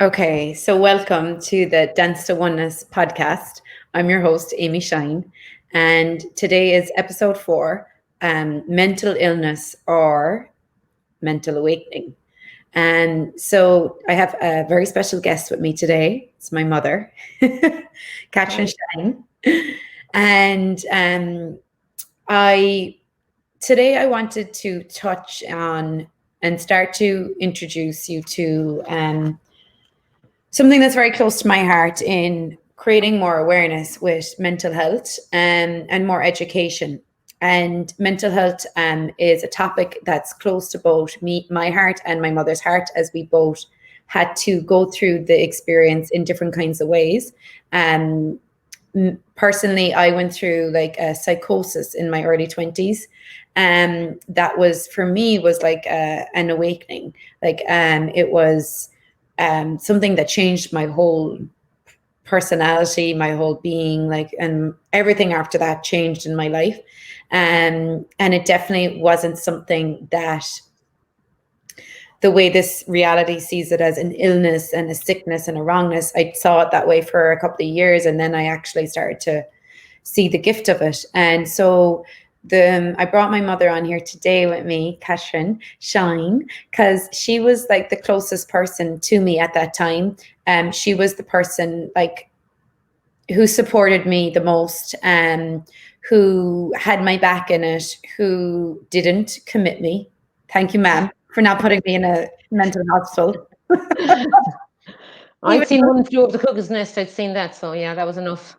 Okay, so welcome to the Dance to Oneness podcast. I'm your host, Amy Shine, and today is episode 4, mental illness or mental awakening. And so I have a very special guest with me today. It's my mother, Kathryn Shine. And today I wanted to touch on and start to introduce you to something that's very close to my heart in creating more awareness with mental health and more education. And mental health is a topic that's close to both my heart and my mother's heart, as we both had to go through the experience in different kinds of ways. Personally, I went through like a psychosis in my early 20s. That was, for me, was like an awakening. Like it was something that changed my whole personality, my whole being, like, and everything after that changed in my life. And it definitely wasn't something that the way this reality sees it as an illness and a sickness and a wrongness. I saw it that way for a couple of years, and then I actually started to see the gift of it. And so I brought my mother on here today with me, Kathryn Shine, because she was like the closest person to me at that time. She was the person like who supported me the most, who had my back in it, who didn't commit me. Thank you, ma'am, for not putting me in a mental hospital. I'd seen One Flew Over the Cuckoo's Nest. I'd seen that, so yeah, that was enough.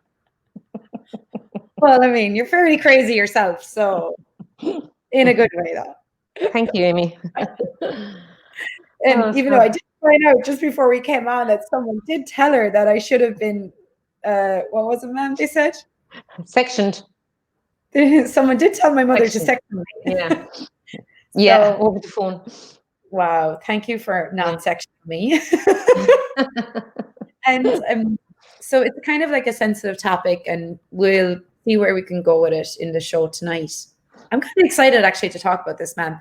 Well, I mean, you're fairly crazy yourself, so in a good way, though. Thank you, Amy. And even though I did find out just before we came on that someone did tell her that I should have been, what was it, ma'am, they said? Sectioned. Someone did tell my mother to section me. Yeah. Yeah, over the phone. Wow, thank you for not sectioning me. And so it's kind of like a sensitive topic, and we'll see where we can go with it in the show tonight. I'm kind of excited actually to talk about this, ma'am,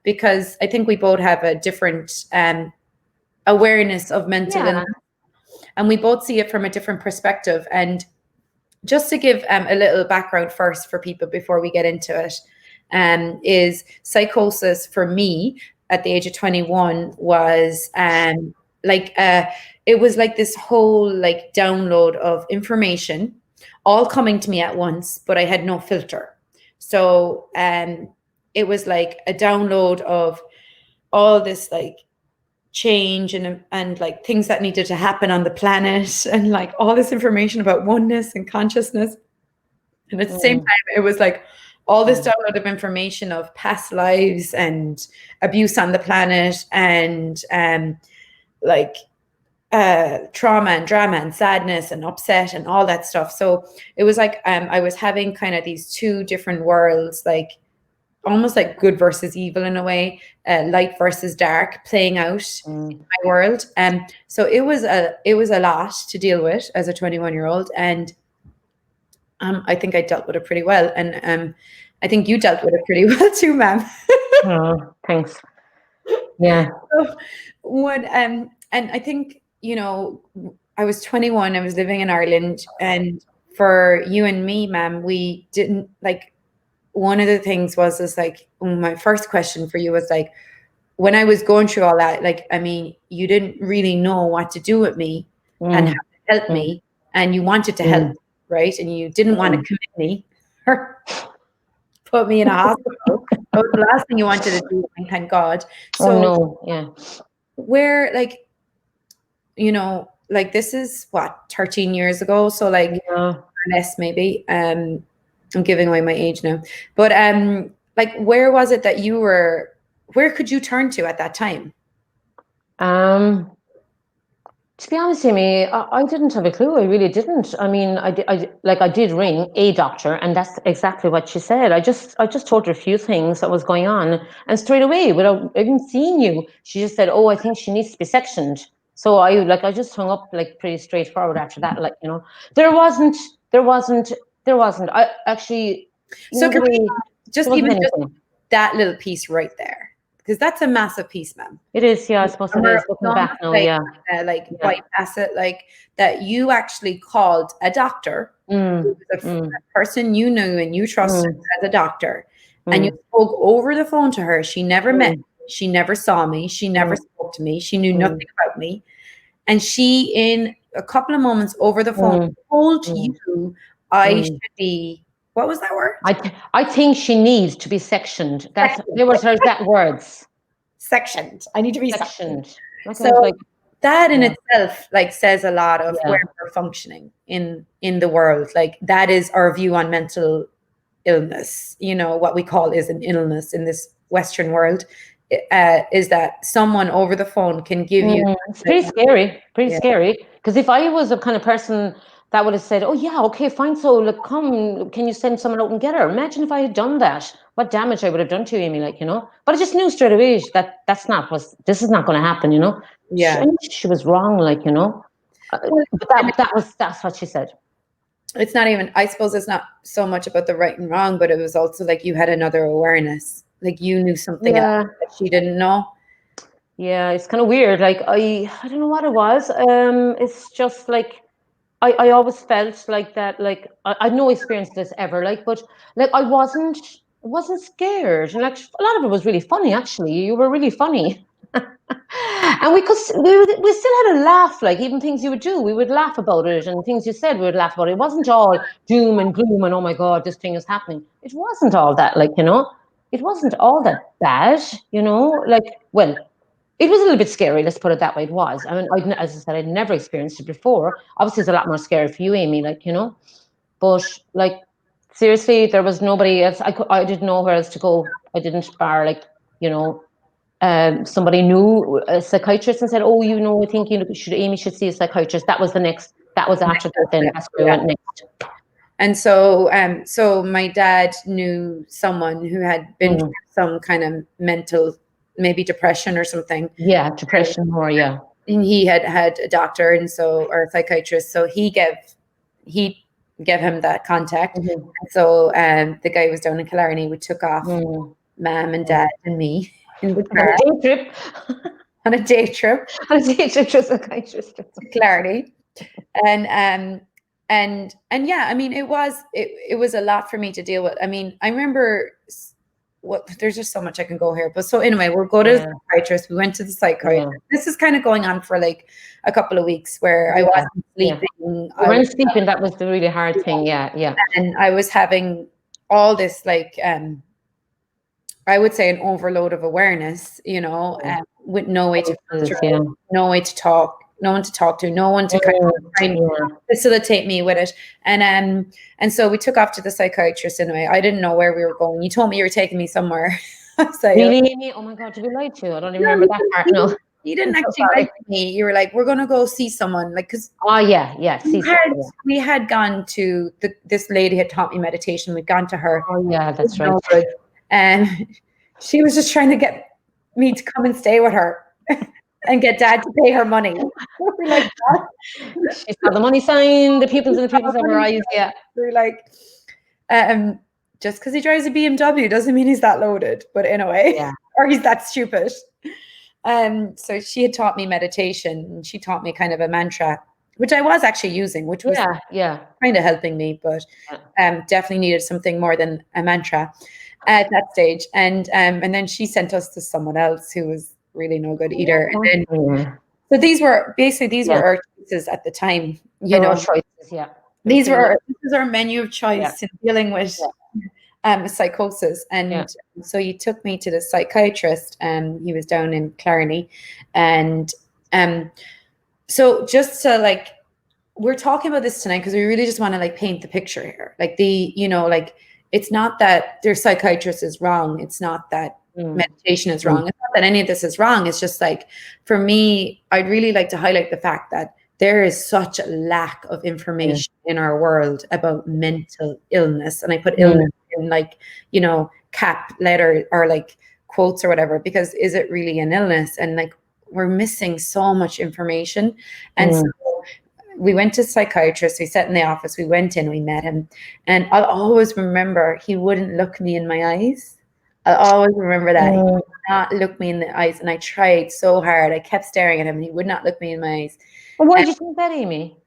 because I think we both have a different awareness of mental illness, and we both see it from a different perspective. And just to give a little background first for people before we get into it, is psychosis for me at the age of 21 was it was like this whole like download of information all coming to me at once, but I had no filter. So it was like a download of all this like change and like things that needed to happen on the planet, and like all this information about oneness and consciousness. And at the same time, it was like all this download of information of past lives and abuse on the planet and like trauma and drama and sadness and upset and all that stuff. So it was like I was having kind of these two different worlds, like almost like good versus evil in a way, light versus dark playing out in my world. So it was a lot to deal with as a 21-year-old, and I think I dealt with it pretty well, and I think you dealt with it pretty well too, ma'am. Oh, thanks. Yeah. So and I think, you know, I was 21, I was living in Ireland, and for you and me, ma'am, we didn't like. One of the things was like, my first question for you was like, when I was going through all that, like, I mean, you didn't really know what to do with me and how to help me, and you wanted to help, right? And you didn't want to commit me or put me in a hospital. That was the last thing you wanted to do, thank God. So where, like, you know, like this is what, 13 years ago, so like less maybe. I'm giving away my age now, but like, where was it that you were? Where could you turn to at that time? To be honest with me, I didn't have a clue. I really didn't. I mean, I did ring a doctor, and that's exactly what she said. I just told her a few things that was going on, and straight away, without even seeing you, she just said, "Oh, I think she needs to be sectioned." So I just hung up like pretty straightforward after that. Like, you know, there wasn't. I actually. So can we just even just that little piece right there? because that's a massive piece, ma'am. It is, yeah, I suppose it is. Looking back now, yeah. Bypass it, like that you actually called a doctor, a person you knew and you trusted as a doctor, and you spoke over the phone to her. She never met me. She never saw me. She never spoke to me. She knew nothing about me. And she, in a couple of moments over the phone, told you I should be, what was that word? I think she needs to be sectioned. There was her exact words. Sectioned. I need to be sectioned. So that in itself, like, says a lot of where we're functioning in the world. Like, that is our view on mental illness. You know, what we call is an illness in this Western world, is that someone over the phone can give you. It's pretty scary. Because if I was a kind of person that would have said, "Oh yeah, okay, fine. So look, come, can you send someone out and get her?" Imagine if I had done that, what damage I would have done to Amy, like, you know. But I just knew straight away that this is not going to happen, you know. Yeah, she was wrong, like, you know. But that's what she said. It's not even. I suppose it's not so much about the right and wrong, but it was also like you had another awareness, like you knew something else that she didn't know. Yeah, it's kind of weird. Like I don't know what it was. It's just like. I always felt like that, like I had no experience of this ever, like, but like I wasn't scared, and like a lot of it was really funny. Actually, you were really funny, and we still had a laugh. Like, even things you would do, we would laugh about it, and things you said, we would laugh about it. It wasn't all doom and gloom and oh my god, this thing is happening. It wasn't all that, like, you know, it wasn't all that bad, you know, like, well. It was a little bit scary, let's put it that way. It was. I mean, as I said, I'd never experienced it before. Obviously, it's a lot more scary for you, Amy, like, you know. But, like, seriously, there was nobody else. I didn't know where else to go. I didn't bar, like, you know, somebody knew a psychiatrist and said, "Oh, you know, I think Amy should see a psychiatrist." That was after that. Then that's where we went next. And so my dad knew someone who had been through some kind of mental, maybe depression or something. Yeah, depression more, yeah. And he had a doctor or a psychiatrist, so he gave him that contact. And so the guy was down in Killarney. We took off, Mom and Dad and me in the car on a day trip to a psychiatrist to Killarney. And yeah, I mean, it was a lot for me to deal with. I mean, I remember there's just so much I can go here. But so anyway, we'll go to the psychiatrist. We went to the psychiatrist. This is kind of going on for like a couple of weeks where I wasn't sleeping. You weren't sleeping. That was the really hard thing. Yeah. And I was having all this, like, I would say, an overload of awareness, you know, with no way to no way to talk, no one to talk to, no one to kind of try and facilitate me with it. And so we took off to the psychiatrist anyway. I didn't know where we were going. You told me you were taking me somewhere. Really? Oh my God, did we lie to you? I don't even remember that part. No. You didn't actually lie to me. You were like, we're going to go see someone. Like, because we had gone to this lady had taught me meditation. We'd gone to her. Oh yeah, that's right. And she was just trying to get me to come and stay with her. And get Dad to pay her money. We're like, what? She saw the money sign, the pupils of her eyes. Yeah. We're like, just because he drives a BMW doesn't mean he's that loaded. But anyway, or he's that stupid. So she had taught me meditation, and she taught me kind of a mantra, which I was actually using, which was kind of helping me, but definitely needed something more than a mantra at that stage. And then she sent us to someone else who was really no good either. And then, so these were our choices at the time, you know. Choices, this is our menu of choice in dealing with psychosis. And so you took me to the psychiatrist, and he was down in Killarney. And so just to, like, we're talking about this tonight because we really just want to, like, paint the picture here. Like, it's not that their psychiatrist is wrong. It's not that meditation is wrong. It's not that any of this is wrong. It's just, like, for me, I'd really like to highlight the fact that there is such a lack of information in our world about mental illness. And I put illness in, like, you know, cap letter or like quotes or whatever, because is it really an illness? And, like, we're missing so much information. And so we went to a psychiatrist. We sat in the office. We went in, we met him. And I'll always remember he wouldn't look me in my eyes. I'll always remember that. He Mm. would not look me in the eyes, and I tried so hard. I kept staring at him, and he would not look me in my eyes. Well, why did you think that, Amy?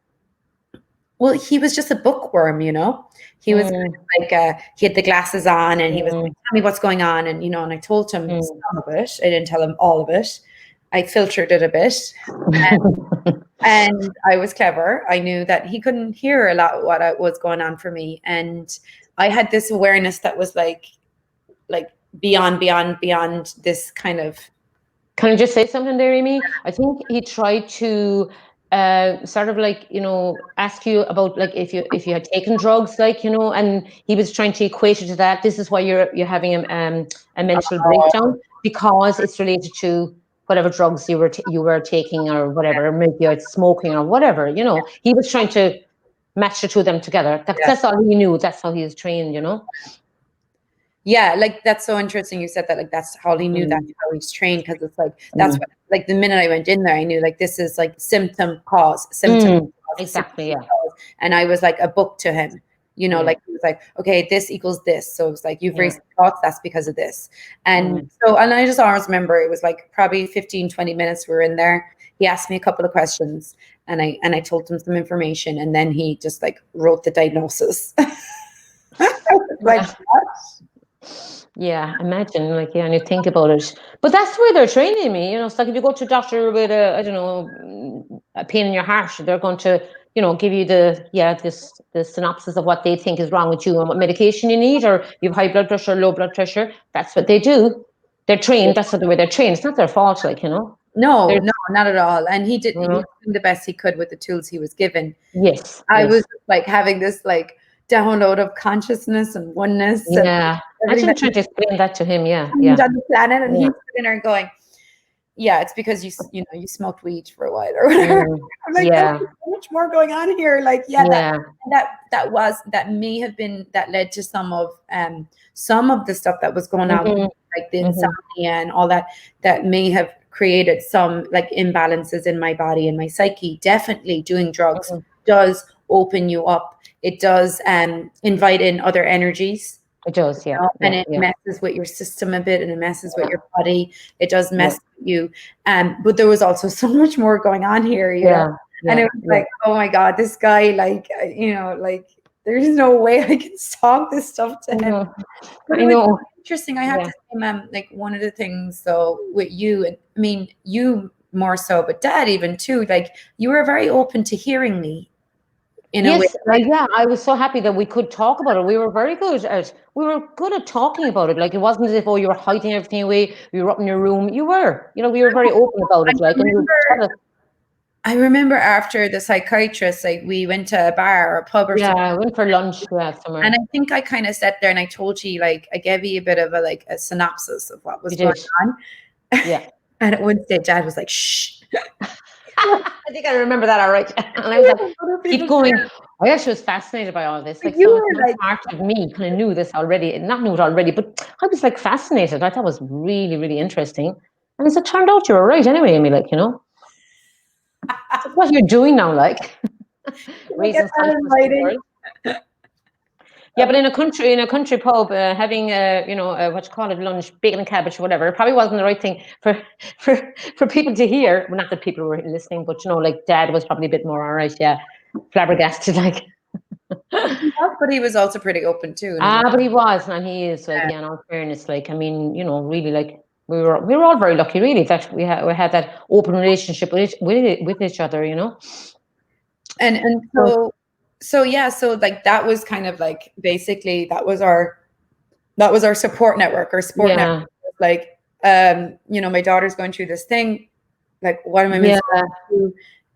Well, he was just a bookworm, you know. He was like he had the glasses on, and he was like, "Tell me what's going on," and you know. And I told him some of it. I didn't tell him all of it. I filtered it a bit, and I was clever. I knew that he couldn't hear a lot of what was going on for me, and I had this awareness that was like beyond this kind of. Can I just say something there, Amy? I think he tried to sort of like, you know, ask you about like if you had taken drugs, like, you know, and he was trying to equate it to that. This is why you're having a mental breakdown, because it's related to whatever drugs you were taking or whatever, maybe you're smoking or whatever, you know. He was trying to match the two of them together. That's all he knew. That's how he was trained, you know. Yeah, like that's so interesting you said that, like that's how he knew, that's how he's trained, because it's like that's what, like the minute I went in there I knew like this is like symptom cause. Exactly, yeah. And I was like a book to him, you know, like he was like, okay, this equals this, so it was like you've raised thoughts, that's because of this. And so, and I just always remember it was like probably 15-20 minutes we were in there. He asked me a couple of questions, and I told him some information, and then he just like wrote the diagnosis. Like yeah, imagine, like, yeah, and you think about it. But that's where they're training me, you know. It's like if you go to a doctor with a, I don't know, a pain in your heart, they're going to, you know, give you the synopsis of what they think is wrong with you and what medication you need, or you have high blood pressure, low blood pressure. That's what they do. They're trained. That's the way they're trained. It's not their fault, like, you know. No, not at all. And he did, You he know? was doing the best he could with the tools he was given. Yes. I was like having this like download of consciousness and oneness and Yeah. everything Imagine trying to explain that to him. Yeah. on the planet, and he's sitting there going, yeah, it's because you know you smoked weed for a while or whatever. I'm like, there's so much more going on here. Like, that may have been that led to some of the stuff that was going on, like the insomnia and all that, that may have created some like imbalances in my body and my psyche. Definitely doing drugs does open you up. It does invite in other energies. It does, You know, and it messes with your system a bit, and it messes with your body. It does mess with you. But there was also so much more going on here, you know? And it was like, oh my God, this guy, like, you know, like there's no way I can talk this stuff to him. But it was interesting. I have to say, like one of the things though with you, and I mean you more so, but Dad even too, like you were very open to hearing me. Yes, I was so happy that we could talk about it. We were very good at talking about it. Like it wasn't as if you were hiding everything away. You were up in your room. You were, you know, we were very open about it. Like, I remember after the psychiatrist, like we went to a bar or a pub or something. Yeah, I went for lunch somewhere. And I think I kind of sat there and I told you, like, I gave you a bit of a synopsis of what was going on. Yeah. And at one stage, Dad was like, shh. I think I remember that all right. And I was like, keep going. I actually was fascinated by all this. Like, so like, part of me kind of knew this already, not knew it already, but I was like fascinated. I thought it was really, really interesting. And as it turned out, you were right anyway, Amy, like, you know. That's what you're doing now, like. Reasons. Yeah, but in a country pub, having what you call it, lunch, bacon and cabbage, whatever, it probably wasn't the right thing for people to hear. Well, not that people were listening, but you know, like Dad was probably a bit more all right, flabbergasted, like. But he was also pretty open too. But he was, and he is. Like, in all fairness, like, I mean, you know, really, like we were all very lucky, really, that we had that open relationship with each other, you know. And so like that was kind of like basically that was our support network or support network. Like you know, my daughter's going through this thing, like what am I missing?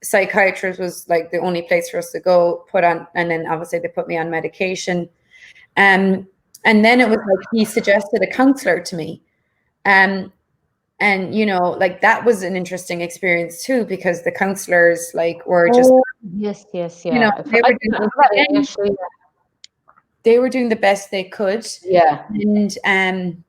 Psychiatrist was like the only place for us to go, put on, and then obviously they put me on medication, and then it was like he suggested a counselor to me, and you know, like that was an interesting experience too, because the counselors like were just you know, they were doing the best they could, and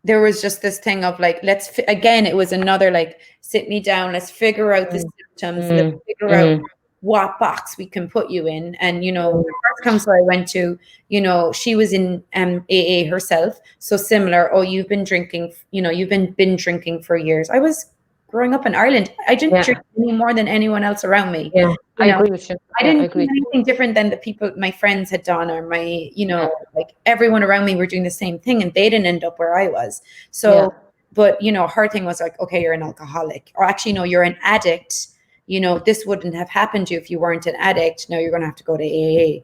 there was just this thing of like, again, it was another like, sit me down, let's figure out the symptoms, let's figure out what box we can put you in. And, you know, the first counselor I went to, you know, she was in AA herself. So similar, oh, you've been drinking, you know, you've been binge drinking for years. I was growing up in Ireland. I didn't drink any more than anyone else around me. Yeah, You I know, agree with you. I Yeah, I didn't do agree. anything different than the people my friends had done, or my, you know, like everyone around me were doing the same thing, and they didn't end up where I was. So, but you know, her thing was like, okay, you're an alcoholic, or actually, no, you're an addict. You know, this wouldn't have happened to you if you weren't an addict. Now you're going to have to go to AA.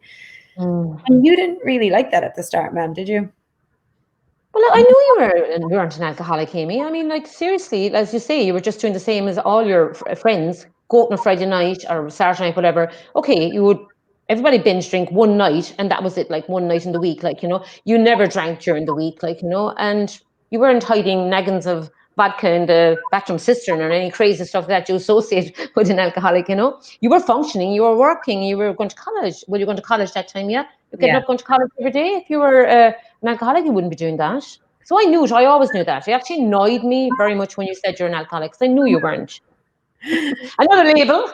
And you didn't really like that at the start, ma'am, did you? Well, I knew you weren't an alcoholic, Amy. I mean, like, seriously, as you say, you were just doing the same as all your friends. Go out on a Friday night or Saturday night, whatever. Okay, everybody binge drink one night, and that was it, like one night in the week. Like, you know, you never drank during the week, like, you know, and you weren't hiding naggins of vodka in the bathroom cistern or any crazy stuff that you associate with an alcoholic, you know. You were functioning, you were working, you were going to college. Well, you were going to college that time, yeah? You're getting up, going to college every day. If you were an alcoholic, you wouldn't be doing that. So I knew it. I always knew that. It actually annoyed me very much when you said you're an alcoholic, because I knew you weren't. Another label.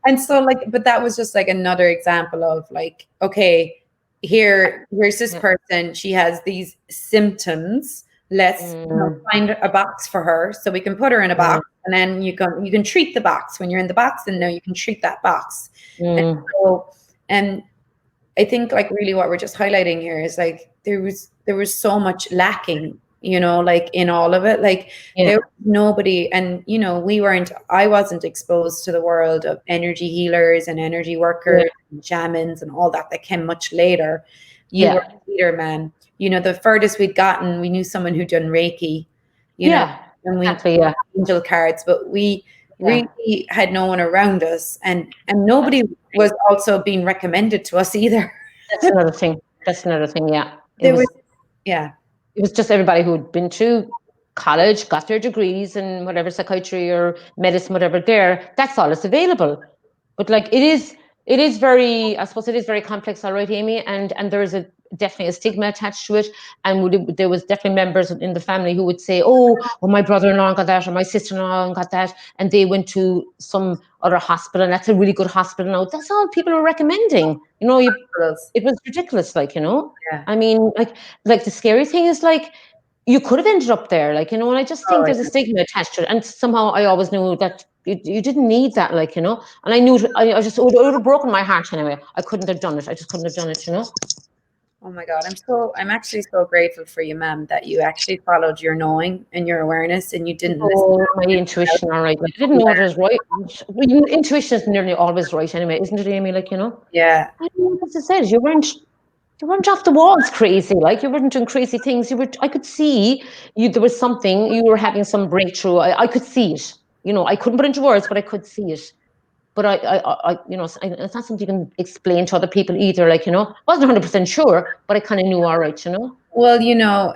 And so, like, but that was just like another example of like, okay, here's this person. She has these symptoms. Let's find a box for her so we can put her in a box, and then you can treat the box when you're in the box, and now you can treat that box. And so, and I think like really what we're just highlighting here is like there was so much lacking, you know, like in all of it. Like there was nobody, and you know, I wasn't exposed to the world of energy healers and energy workers and shamans and all that came much later. You were a leader, man. You know, the furthest we'd gotten, we knew someone who'd done Reiki, you know, and we angel cards, but we really had no one around us, and nobody was also being recommended to us either. That's another thing. Yeah. It was just everybody who'd been to college, got their degrees in whatever, psychiatry or medicine, whatever, that's all that's available. But like it is very, I suppose it is very complex, all right, Amy, and there is definitely a stigma attached to it, and there was definitely members in the family who would say, oh, my brother-in-law got that, or my sister-in-law got that, and they went to some other hospital, and that's a really good hospital now. That's all people were recommending. You know, it was ridiculous, like, you know. I mean, like the scary thing is like you could have ended up there, like, you know, and I just think there's a stigma attached to it, and somehow I always knew that you didn't need that, like, you know, and I knew it would have broken my heart anyway. I couldn't have done it. I just couldn't have done it, you know. Oh my God, I'm actually so grateful for you, ma'am, that you actually followed your knowing and your awareness, and you didn't listen to my intuition. All right, like, I didn't know it was right. Intuition is nearly always right anyway, isn't it, Amy? Like, you know. Yeah. I don't know what to say. You weren't off the walls crazy, like you weren't doing crazy things. I could see there was something, you were having some breakthrough. I could see it. You know, I couldn't put it into words, but I could see it. But I you know, it's not something you can explain to other people either. Like, you know, I wasn't 100% sure, but I kind of knew, all right, you know. Well, you know,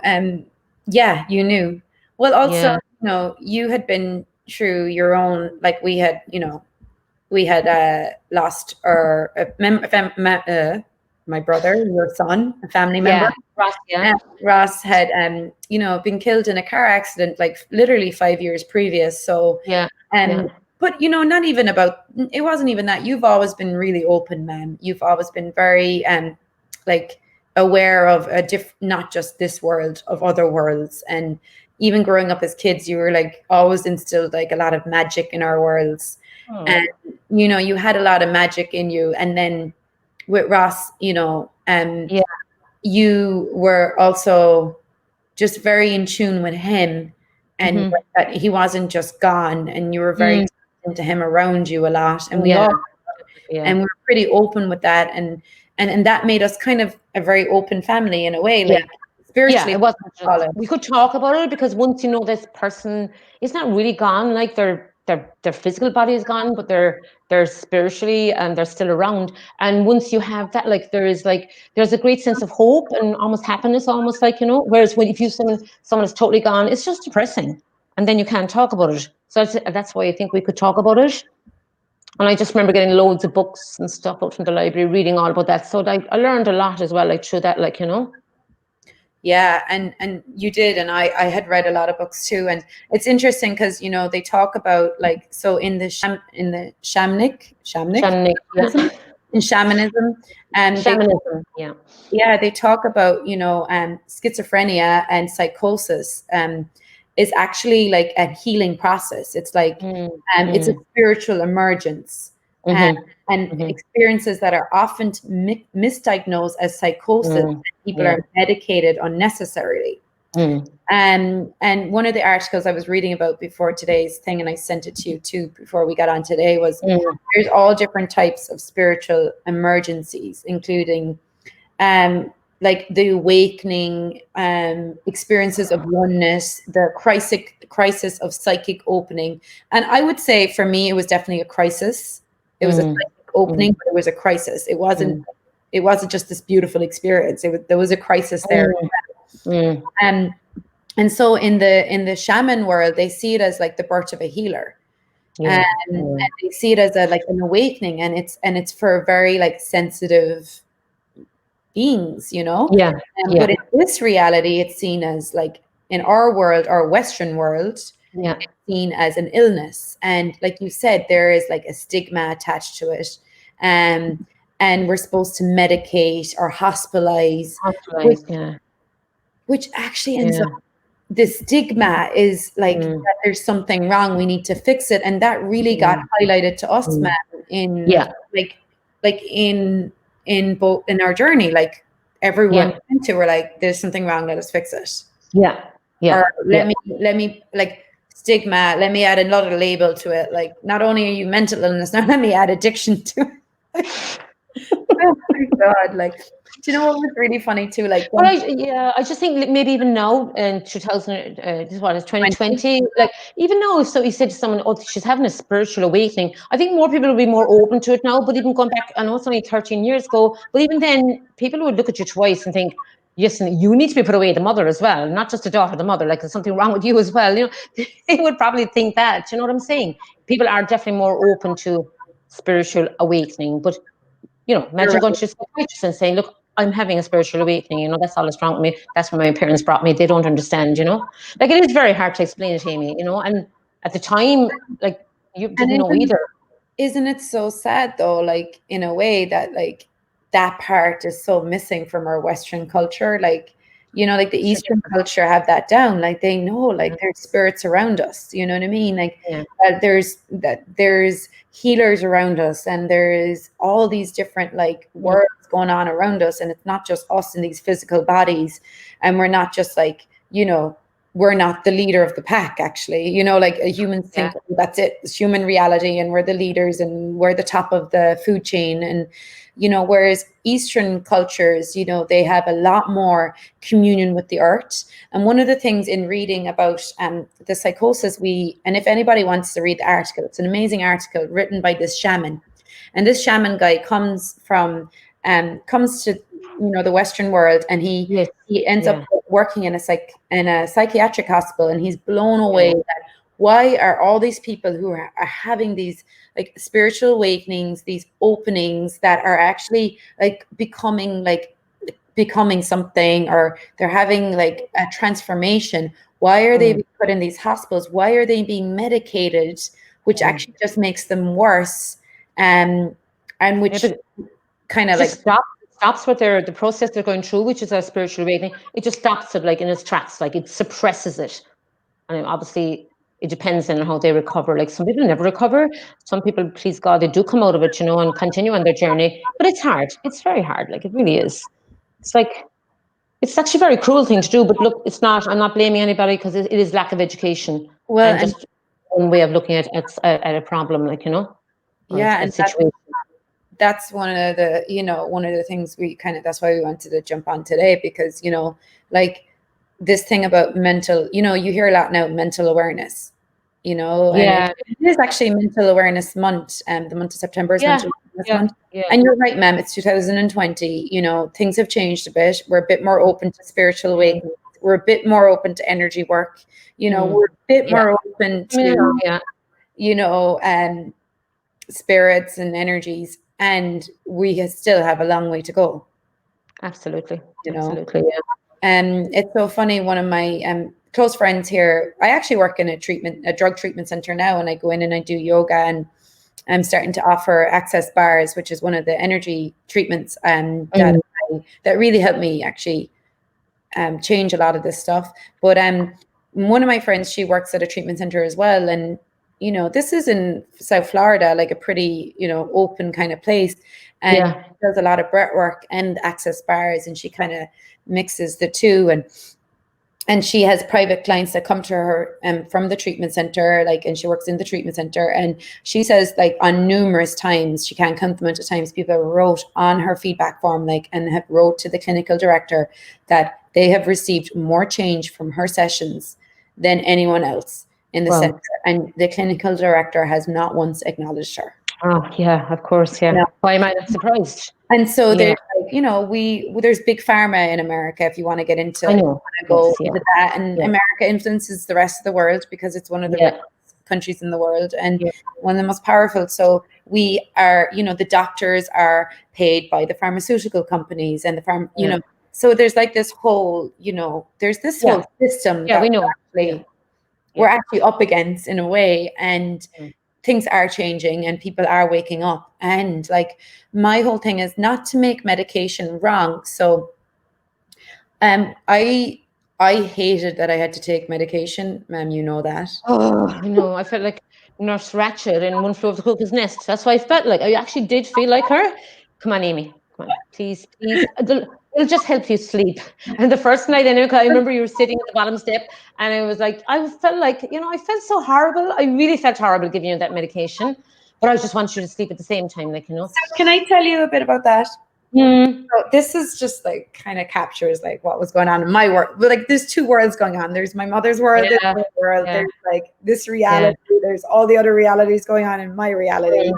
yeah, you knew. Well, also, you know, you had been through your own, like we had, you know, lost our my brother, your son, a family member. Ross, Ross had, you know, been killed in a car accident, like literally 5 years previous. So, but you know, not even about, it wasn't even that. You've always been really open, man. You've always been very, like aware of not just this world, of other worlds. And even growing up as kids, you were like always instilled like a lot of magic in our worlds. And you know, you had a lot of magic in you. And then with Ross, you know, you were also just very in tune with him, and that he wasn't just gone, and you were very into him around you a lot. And we all and we were pretty open with that, and that made us kind of a very open family in a way, like spiritually. It wasn't we could talk about it, because once you know this person is not really gone, like their physical body is gone, but they're spiritually, and they're still around. And once you have that, like there's a great sense of hope and almost happiness, almost, like, you know. Whereas when if you someone is totally gone, it's just depressing, and then you can't talk about it. So that's why I think we could talk about it. And I just remember getting loads of books and stuff out from the library, reading all about that. So I learned a lot as well, like through that, like, you know. Yeah, and you did, and I had read a lot of books too, and it's interesting because they talk about like so in the shamanic Shamanic, yeah. in shamanism, and Shamanism, yeah. they talk about schizophrenia and psychosis is actually like a healing process. It's like it's a spiritual emergence, Mm-hmm. and Mm-hmm. experiences that are often misdiagnosed as psychosis. People are medicated unnecessarily. And one of the articles I was reading about before today's thing, and I sent it to you too before we got on today, was there's all different types of spiritual emergencies, including like the awakening, experiences of oneness, the crisis of psychic opening. And I would say for me, it was definitely a crisis. It was a psychic opening, but it was a crisis. It wasn't just this beautiful experience. There was a crisis there. And so in the shaman world, they see it as like the birth of a healer. And they see it as like an awakening, and it's for very like sensitive beings, but in this reality, it's seen as like in our world, our Western world, it's seen as an illness. And like you said, there is like a stigma attached to it. And we're supposed to medicate or hospitalize, which actually ends up, the stigma is like that there's something wrong, we need to fix it. And that really got highlighted to us, man, in like in both in our journey. Like everyone went to, we're like, there's something wrong, let us fix it. Or let me like stigma, let me add another label to it. Like, not only are you mental illness, now let me add addiction to it. Oh my God. Like, do you know what was really funny too? Like, I just think maybe even now in 2000, this is what, it's 2020, like even now, if so you said to someone, oh, she's having a spiritual awakening, I think more people will be more open to it now. But even going back, I know it's only 13 years ago, but even then, people would look at you twice and think, yes, you need to be put away, the mother as well, not just the daughter, the mother, like there's something wrong with you as well. They would probably think that, you know what I'm saying? People are definitely more open to spiritual awakening. But imagine going to a psychiatrist and saying, look, I'm having a spiritual awakening, that's all that's wrong with me. That's where my parents brought me. They don't understand, Like, it is very hard to explain it, Amy, and at the time, like, you didn't know either. Isn't it so sad though, like, in a way that, like, that part is so missing from our Western culture? Like, like the Eastern culture have that down. Like, they know, like, there's spirits around us. You know what I mean? Like, there's healers around us, and there's all these different like worlds going on around us, and it's not just us in these physical bodies, and we're not just like, we're not the leader of the pack, actually. Like, humans think that's it, it's human reality, and we're the leaders, and we're the top of the food chain. And whereas Eastern cultures, they have a lot more communion with the earth. And one of the things in reading about the psychosis, and if anybody wants to read the article, it's an amazing article written by this shaman. And this shaman guy comes to the Western world, and he ends up working in a psychiatric hospital, and he's blown away that why are all these people who are having these like spiritual awakenings, these openings that are actually like becoming something, or they're having like a transformation, why are they being put in these hospitals? Why are they being medicated, which actually just makes them worse, and which kind of like stops what the process they're going through, which is a spiritual awakening. It just stops it like in its tracks, like it suppresses it. And obviously it depends on how they recover. Like, some people never recover. Some people, please God, they do come out of it, and continue on their journey. But it's hard. It's very hard. Like, it really is. It's like, it's actually a very cruel thing to do. But look, it's not. I'm not blaming anybody, because it is lack of education, and just one way of looking at a problem, like, and situation. That's one of the things that's why we wanted to jump on today, because like this thing about mental, you hear a lot now, mental awareness, and it is actually Mental Awareness Month, and the month of September is Mental Awareness Month. And you're right, ma'am, it's 2020. Things have changed a bit. We're a bit more open to spiritual awakening. We're a bit more open to energy work. We're a bit more open to spirits and energies, and we still have a long way to go. Absolutely. It's so funny. One of my close friends here, I actually work in a drug treatment center now, and I go in and I do yoga, and I'm starting to offer access bars, which is one of the energy treatments that really helped me actually change a lot of this stuff. But one of my friends, she works at a treatment center as well, and this is in South Florida, like a pretty open kind of place, and does a lot of breath work and access bars, and she kind of mixes the two, and she has private clients that come to her from the treatment center, and she works in the treatment center. And she says, on numerous times, she can't count the amount of times people wrote on her feedback form, and have wrote to the clinical director that they have received more change from her sessions than anyone else in the center. And the clinical director has not once acknowledged her. Oh, yeah, of course, yeah. Why am I not surprised? And so there's there's big pharma in America, if you want to get into into that. And America influences the rest of the world because it's one of the richest countries in the world and one of the most powerful. So we are, the doctors are paid by the pharmaceutical companies and the so there's this whole, there's this whole system that we're actually up against in a way, and things are changing and people are waking up. And my whole thing is not to make medication wrong. So I hated that I had to take medication, ma'am, you know that. Oh, I know. I felt like Nurse Ratched in One Flew Over the Cuckoo's Nest. That's what I felt like. I actually did feel like her. Come on, Amy. Come on, please. It'll just help you sleep. And the first night I remember you were sitting at the bottom step, and I was like, I felt like, I felt so horrible. I really felt horrible giving you that medication, but I just want you to sleep at the same time, So can I tell you a bit about that? So this is just kind of captures what was going on in my world. But there's two worlds going on. There's my mother's world, there's my world. There's this reality. There's all the other realities going on in my reality.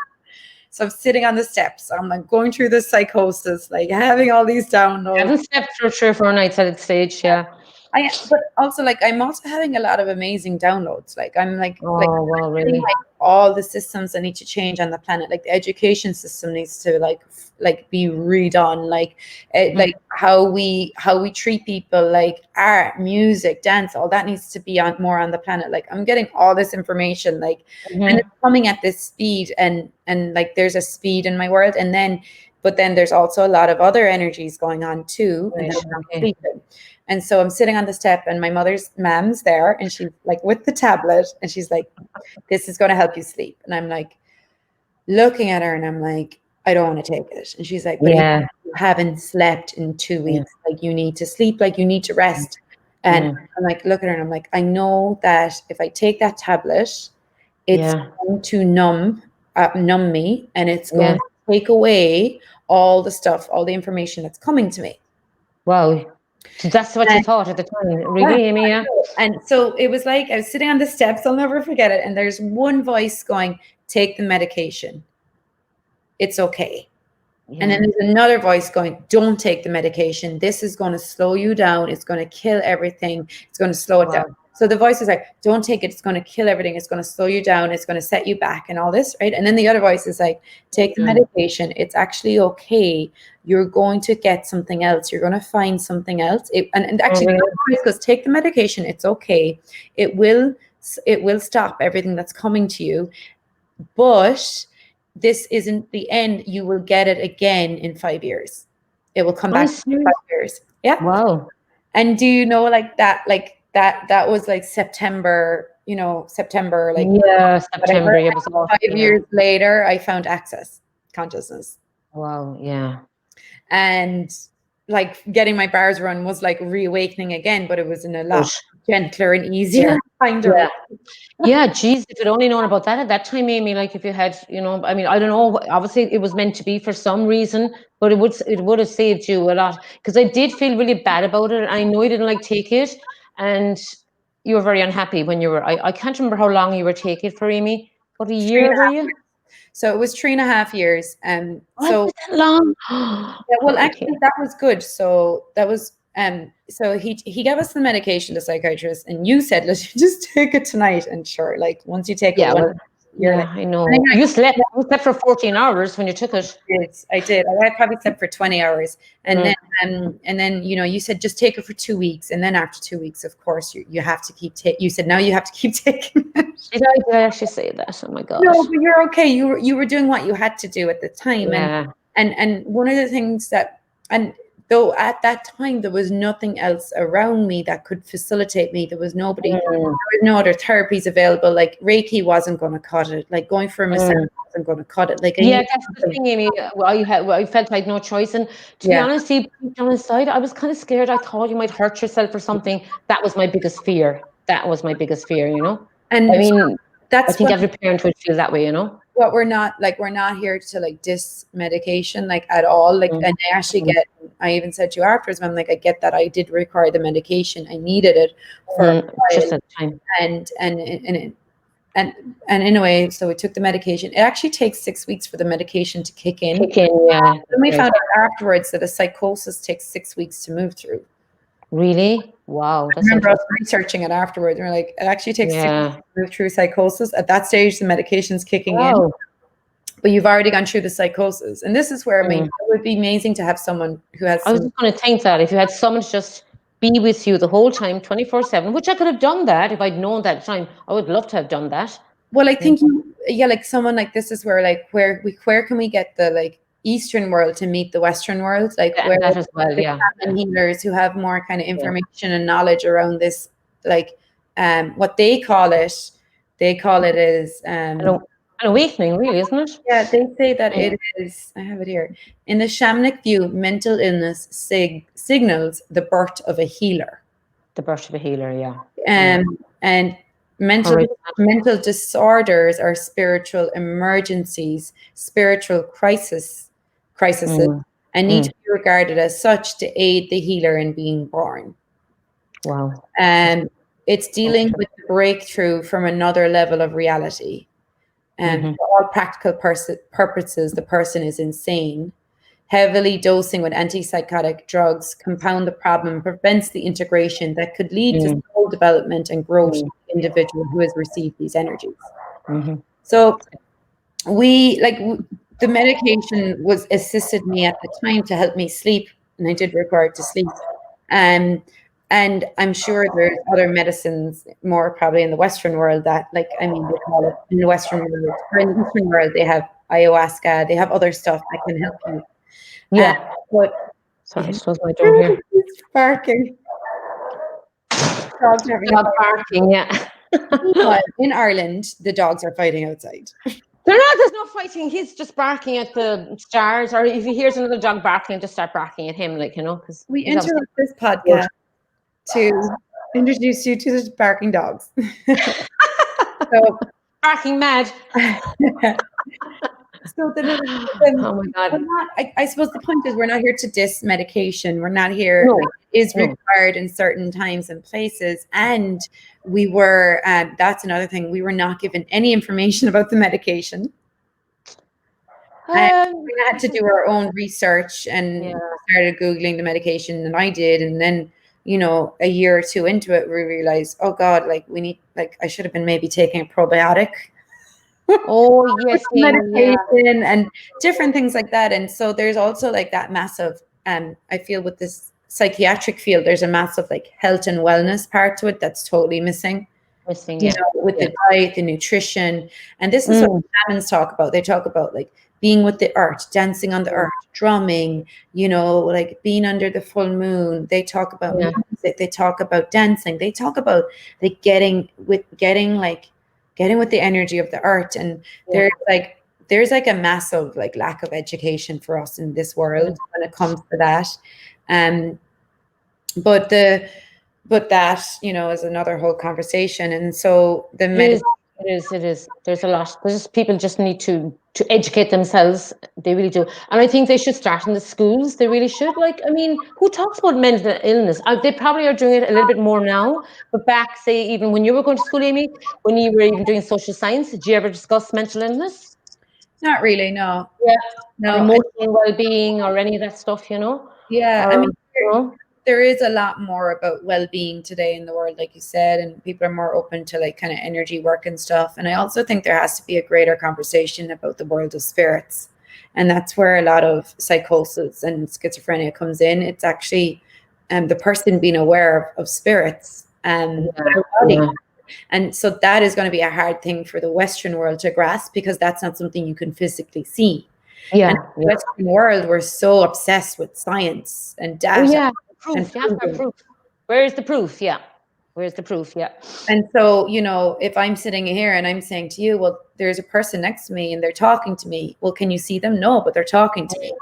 So I'm sitting on the steps. I'm going through this psychosis, having all these downloads. I haven't slept for 3 or 4 nights at stage, but also I'm also having a lot of amazing downloads. I'm really? All the systems that need to change on the planet. The education system needs to be redone. How we treat people, art, music, dance, all that needs to be more on the planet. I'm getting all this information, and it's coming at this speed, and there's a speed in my world, but then there's also a lot of other energies going on too. And so I'm sitting on the step, and my mom's there, and she's with the tablet, and she's like, this is going to help you sleep. And I'm looking at her, and I'm I don't want to take it. And she's like, but you haven't slept in 2 weeks. You need to sleep, you need to rest. And I'm looking at her, and I'm I know that if I take that tablet, it's going to numb me, and it's going to take away all the stuff, all the information that's coming to me. Wow. So that's what you thought at the time, really, Amy? Yeah. And so it was I was sitting on the steps, I'll never forget it, and there's one voice going, take the medication. It's okay. And then there's another voice going, don't take the medication. This is going to slow you down. It's going to kill everything. It's going to slow it down. So the voice is don't take it. It's going to kill everything. It's going to slow you down. It's going to set you back and all this, right? And then the other voice is take the medication. It's actually okay. You're going to get something else. You're going to find something else. And actually, the voice goes, take the medication. It's okay. It will stop everything that's coming to you. But this isn't the end. You will get it again in 5 years. It will come back in 5 years. Yeah. Wow. And do you know that was September, September. September. It was awesome. 5 years later, I found access consciousness. Wow. Yeah. And getting my bars run was reawakening again, but it was in a lot gentler and easier kind of. Yeah, geez, if you'd only known about that at that time, Amy, if you had, I mean, I don't know, obviously it was meant to be for some reason, but it would have saved you a lot, because I did feel really bad about it. I know I didn't take it, and you were very unhappy when you were, I can't remember how long you were taking it for, Amy. What, a year were you? So it was 3.5 years. So that long? Well, actually, that was good. So that was so he gave us the medication, the psychiatrist, and you said, let's just take it tonight. And sure, once you take it, You're like, I know. You slept for 14 hours when you took it. I did. I probably slept for 20 hours. And Mm. then, you said just take it for 2 weeks. And then after 2 weeks, of course, you have to keep taking, you said, now you have to keep taking it. Did I actually say that? Oh my gosh. No, but you're okay. You were doing what you had to do at the time. Yeah. And one of the things that, and though at that time there was nothing else around me that could facilitate me, there was nobody, there was no other therapies available. Like Reiki wasn't going to cut it. Like going for a massage wasn't going to cut it. Like that's the thing, Amy. I felt I had no choice, and to be honest, deep down inside, I was kind of scared. I thought you might hurt yourself or something. That was my biggest fear. And I mean, that's I think every parent would feel that way, But we're not here to like diss medication like at all. Like, and I actually I even said to you afterwards, I'm like, I get that I did require the medication. I needed it for just at the time. And in a way, so we took the medication. It actually takes 6 weeks for the medication to kick in. Yeah. Then we found out afterwards that a psychosis takes 6 weeks to move through. Really? Wow. I remember us researching it afterwards. And we're like, it actually takes 6 weeks to move through psychosis. At that stage, the medication's kicking in. But you've already gone through the psychosis. And this is where it would be amazing to have someone who has. I was just going to think that if you had someone to just be with you the whole time, 24/7, which I could have done that if I'd known that time. I would love to have done that. Well, I think, like someone like this is where, like, where can we get the, like, Eastern world to meet the Western world? Like, where that as well, healers who have more kind of information and knowledge around this, like, what they call it is an awakening, really, isn't it? Yeah, they say that it is. I have it here. In the shamanic view, mental illness signals the birth of a healer. The birth of a healer, yeah. And mental disorders are spiritual emergencies, spiritual crises, and need to be regarded as such to aid the healer in being born. Wow. It's dealing with the breakthrough from another level of reality. For all practical purposes, the person is insane. Heavily dosing with antipsychotic drugs compound the problem, prevents the integration that could lead to soul development and growth in the individual who has received these energies. So the medication assisted me at the time to help me sleep, and I did require it to sleep. And I'm sure there's other medicines, more probably in the Western world, that, like, I mean, they call it in the Western world, or in the Eastern world, they have ayahuasca, they have other stuff that can help you. Yeah. But sorry, I suppose my door here. It's barking. Dog barking, yeah. In Ireland, the dogs are fighting outside. There's no fighting. He's just barking at the stars, or if he hears another dog barking, just start barking at him, like, because we interrupt this podcast to introduce you to the barking dogs. So barking mad. So oh my God. I suppose the point is, we're not here to diss medication. We're not here. No, it is required in certain times and places. And we were, that's another thing, we were not given any information about the medication. We had to do our own research and started Googling the medication, and I did. And then, a year or two into it, we realized, oh God, like, we need, like, I should have been maybe taking a probiotic. Oh yes, medication and different things like that. And so there's also like that massive, I feel with this psychiatric field, there's a massive like health and wellness part to it that's totally missing. With the diet, the nutrition, and this is what shamans talk about. They talk about like being with the earth, dancing on the earth, drumming, like being under the full moon. They talk about music. They talk about dancing. They talk about like getting with the energy of the earth. And there's like a massive like lack of education for us in this world when it comes to that. But that, is another whole conversation. And so it is. There's a lot. People just need to educate themselves. They really do. And I think they should start in the schools. They really should. Like, I mean, who talks about mental illness? They probably are doing it a little bit more now. But back, say, even when you were going to school, Amy, when you were even doing social science, did you ever discuss mental illness? Not really, no. Yeah. No. Or emotional well-being or any of that stuff, Yeah. I mean, there is a lot more about well-being today in the world, like you said, and people are more open to like kind of energy work and stuff. And I also think there has to be a greater conversation about the world of spirits. And that's where a lot of psychosis and schizophrenia comes in. It's actually the person being aware of spirits and their body. Yeah. And so that is going to be a hard thing for the Western world to grasp, because that's not something you can physically see. Yeah. And in the Western world, we're so obsessed with science and data. Oh yeah, And proof. You have to have proof. Where's the proof? Yeah. Where's the proof? Yeah. And so, you know, if I'm sitting here and I'm saying to you, well, there's a person next to me and they're talking to me. Well, can you see them? No, but they're talking to me.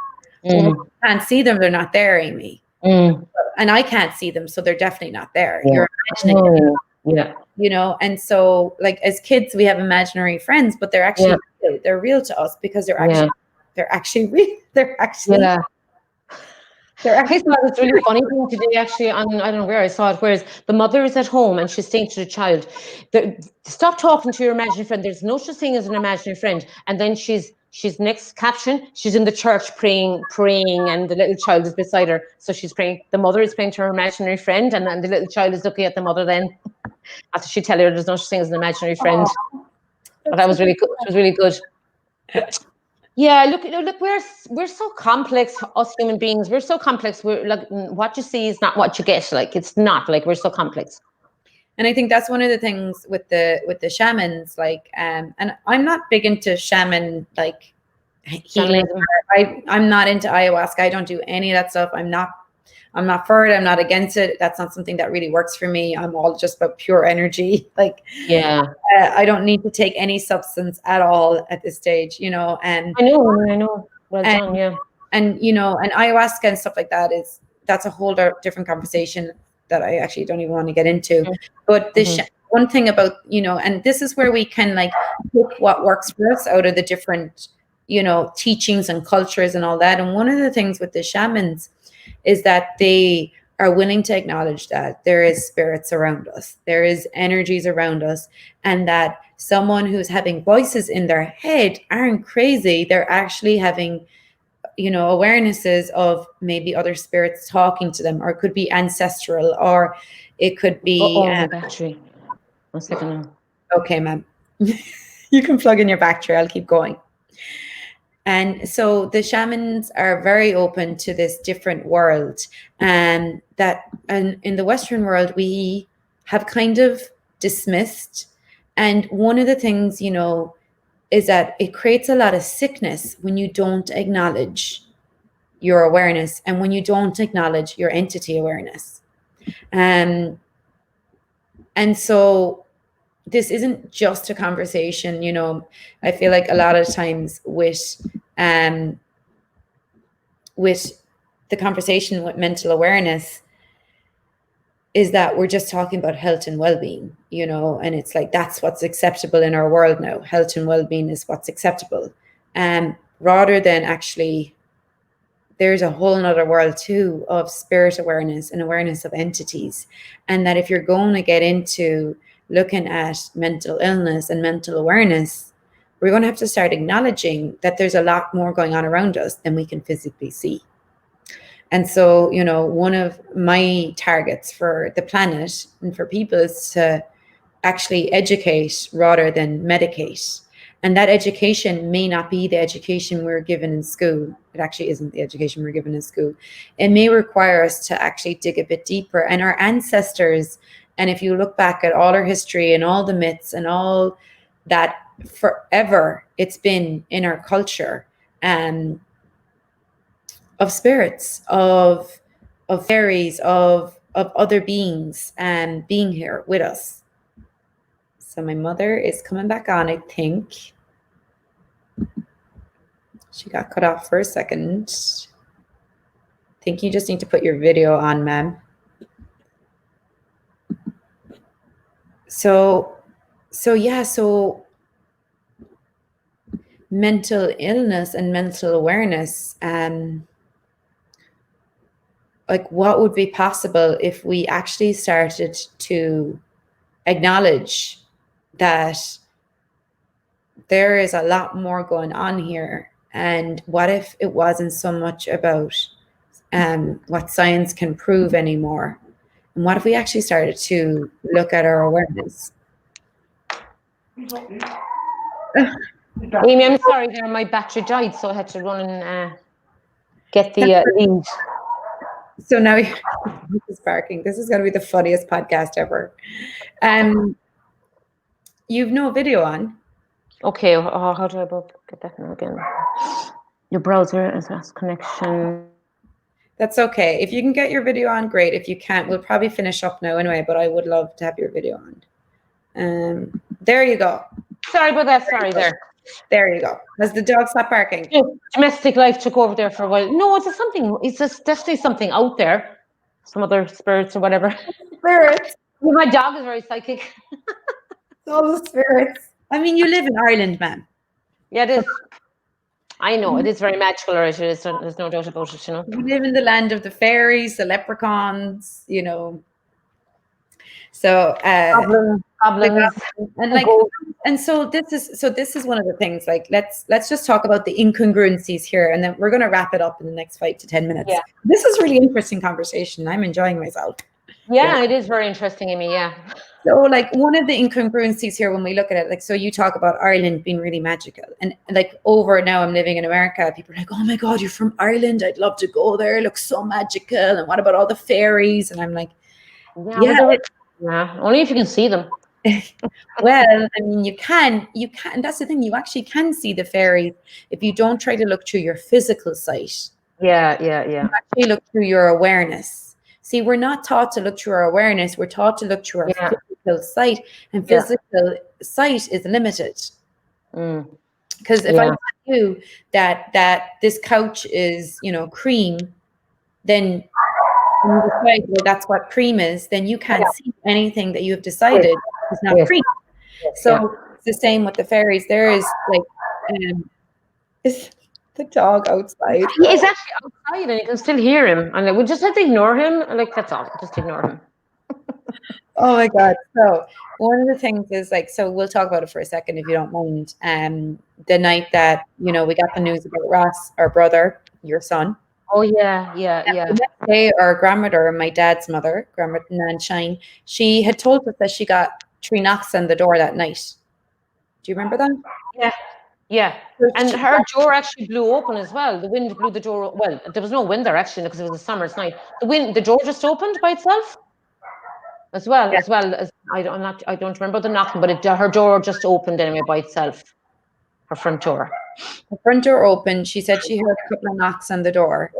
Well, I can't see them. They're not there, Amy. And I can't see them. So they're definitely not there. Yeah. You're imagining it. Yeah. You know, and so like as kids, we have imaginary friends, but they're actually real. They're real to us because they're actually real. They're actually I saw this really funny thing today, actually, on, I don't know where I saw it, whereas the mother is at home and she's saying to the child, stop talking to your imaginary friend. There's no such thing as an imaginary friend. And then she's next caption, she's in the church praying, and the little child is beside her. So she's praying, the mother is praying to her imaginary friend, and then the little child is looking at the mother then, after she tell her there's no such thing as an imaginary friend. But that was really good. It was really good. Yeah, look, we're so complex, us human beings. We're so complex. We're like, what you see is not what you get. Like, it's not, like, we're so complex. And I think that's one of the things with the shamans, like, and I'm not big into shaman like healing. I'm not into ayahuasca. I don't do any of that stuff. I'm not for it. I'm not against it. That's not something that really works for me. I'm all just about pure energy. Like, I don't need to take any substance at all at this stage, you know. And I know. Well done, yeah. And you know, and ayahuasca and stuff like that that's a whole different conversation that I actually don't even want to get into. But the one thing about, you know, and this is where we can like pick what works for us out of the different, you know, teachings and cultures and all that. And one of the things with the shamans is that they are willing to acknowledge that there is spirits around us, there is energies around us, and that someone who's having voices in their head aren't crazy. They're actually having, you know, awarenesses of maybe other spirits talking to them, or it could be ancestral, or it could be the battery. 1 second now. Okay, ma'am. You can plug in your battery. I'll keep going. And so the shamans are very open to this different world, and in the Western world we have kind of dismissed. And one of the things, you know, is that it creates a lot of sickness when you don't acknowledge your awareness and when you don't acknowledge your entity awareness. And so this isn't just a conversation, you know. I feel like a lot of times with the conversation with mental awareness is that we're just talking about health and well-being, you know, and it's like that's what's acceptable in our world now. Health and well-being is what's acceptable. Rather than actually there's a whole nother world too of spirit awareness and awareness of entities. And that if you're going to get into looking at mental illness and mental awareness, we're going to have to start acknowledging that there's a lot more going on around us than we can physically see. And so, you know, one of my targets for the planet and for people is to actually educate rather than medicate. And that education may not be the education we're given in school. It actually isn't the education we're given in school. It may require us to actually dig a bit deeper. And our ancestors, and if you look back at all our history and all the myths and all that, forever it's been in our culture, of spirits, of fairies, of other beings being here with us. So my mother is coming back on, I think. She got cut off for a second. I think you just need to put your video on, ma'am. So mental illness and mental awareness, like what would be possible if we actually started to acknowledge that there is a lot more going on here? And what if it wasn't so much about what science can prove anymore. And what if we actually started to look at our awareness? Amy, I'm sorry there, my battery died, so I had to run and get the lead. So now this is barking. This is going to be the funniest podcast ever. You've no video on. Okay, how do I get that now again? Your browser is fast connection. That's okay. If you can get your video on, great. If you can't, we'll probably finish up now anyway, but I would love to have your video on. There you go. Sorry about that. Sorry there. There you go. Has the dog stopped barking? Domestic life took over there for a while. No, it's just something. It's just definitely something out there. Some other spirits or whatever. Spirits. My dog is very psychic. It's all the spirits. I mean, you live in Ireland, ma'am. Yeah, it is. I know it is very magical, right? There's no doubt about it. You know, we live in the land of the fairies, the leprechauns. You know. So goblins, and like, and so this is one of the things. Like, let's just talk about the incongruencies here, and then we're going to wrap it up in the next 5 to 10 minutes. Yeah. This is really interesting conversation. I'm enjoying myself. Yeah, it is very interesting, Amy. Yeah. So, like, one of the incongruencies here when we look at it, like, so you talk about Ireland being really magical, and like over now, I'm living in America. People are like, "Oh my God, you're from Ireland! I'd love to go there. It looks so magical." And what about all the fairies? And I'm like, yeah, only if you can see them. Well, I mean, you can. That's the thing. You actually can see the fairies if you don't try to look through your physical sight. Yeah. You actually look through your awareness. See, we're not taught to look through our awareness. We're taught to look through our physical sight, and physical sight is limited. Because if I tell you that this couch is, cream, then when you decide, well, that's what cream is, then you can't see anything that you have decided is not cream. So it's the same with the fairies. There is is the dog outside. He is actually outside, and you can still hear him. And we just have to ignore him. Like, that's all. Just ignore him. Oh my God! So one of the things is so we'll talk about it for a second if you don't mind. The night that we got the news about Ross, our brother, your son. Oh yeah. The next day, our grandmother, my dad's mother, Grandma Kathryn Shine, she had told us that she got 3 knocks on the door that night. Do you remember that? Yeah. And her door actually blew open as well. The wind blew the door. Well, there was no wind there actually because it was a summer's night. The door just opened by itself. As well as I don't remember the knocking, but her door just opened anyway by itself. Her front door. The front door opened. She said she heard a couple of knocks on the door.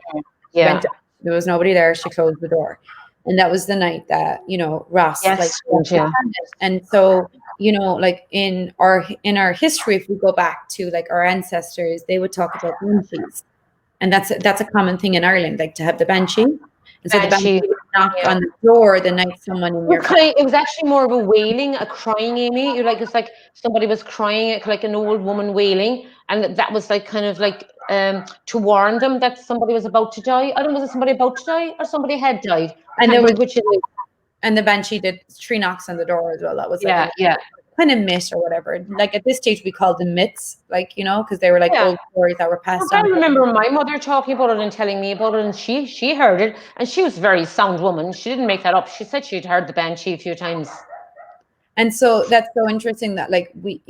Yeah. There was nobody there. She closed the door. And that was the night that, Ross. Yes. And so, in our history, if we go back to our ancestors, they would talk about banshees. And that's a common thing in Ireland, to have the banshee. And so the banshee would knock on the door the night someone in your it was actually more of a wailing, a crying, Amy. It's like somebody was crying, like an old woman wailing, and that was to warn them that somebody was about to die. I don't know, was it somebody about to die or somebody had died? And the banshee did 3 knocks on the door as well. That was kind of myth or whatever. At this stage, we called them myths, because they were old stories that were passed on. I remember my mother talking about it and telling me about it, and she heard it, and she was a very sound woman. She didn't make that up. She said she'd heard the banshee a few times. And so that's so interesting that we,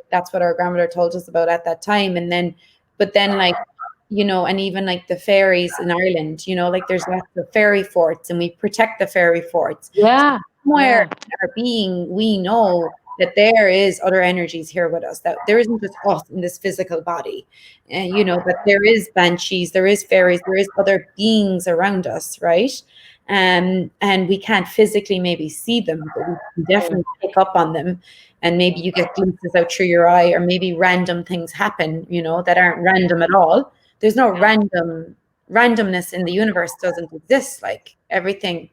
that's what our grandmother told us about at that time. And then, and even the fairies in Ireland, there's lots of fairy forts, and we protect the fairy forts. Yeah. Somewhere in our being, we know that there is other energies here with us, that there isn't just us in this physical body. And, that there is banshees, there is fairies, there is other beings around us, right? And we can't physically maybe see them, but we can definitely pick up on them. And maybe you get glimpses out through your eye, or maybe random things happen, that aren't random at all. There's no randomness in the universe. Doesn't exist. Everything,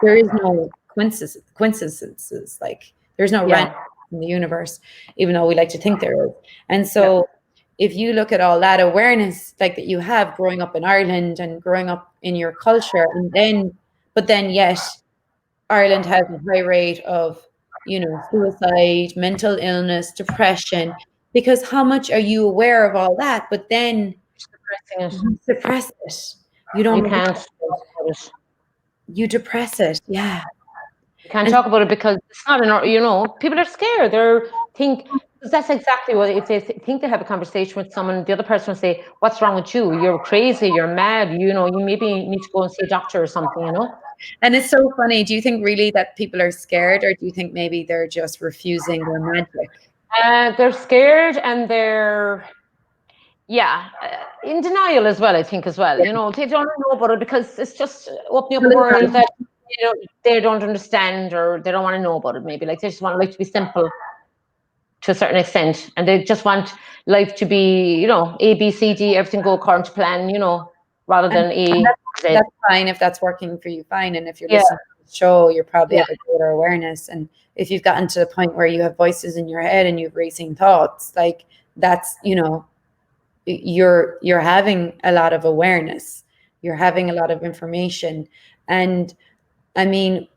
there is no coincidences. There's no random in the universe, even though we like to think there is. And so if you look at all that awareness that you have growing up in Ireland and growing up in your culture, but then yet Ireland has a high rate of suicide, mental illness, depression, because how much are you aware of all that, but then suppress it, You don't. You can't talk about it. You depress it. Yeah. You can't And talk about it because it's not people are scared. Because that's exactly what, if they think they have a conversation with someone, the other person will say, "What's wrong with you? You're crazy, you're mad, you maybe need to go and see a doctor or something." and it's so funny. Do you think really that people are scared, or do you think maybe they're just refusing their magic? They're scared, and they're, in denial as well, I think, as well. They don't know about it because it's just opening up a world that they don't understand, or they don't want to know about it, maybe. Like, they just want life to be simple to a certain extent, and they just want life to be, A, B, C, D, everything go according to plan, rather than A, Z. That's fine if that's working for you, fine. And if you're Yeah. listening to the show, you probably Yeah. have a greater awareness. And if you've gotten to the point where you have voices in your head and you have racing thoughts, like, that's, you're having a lot of awareness, you're having a lot of information. And I mean,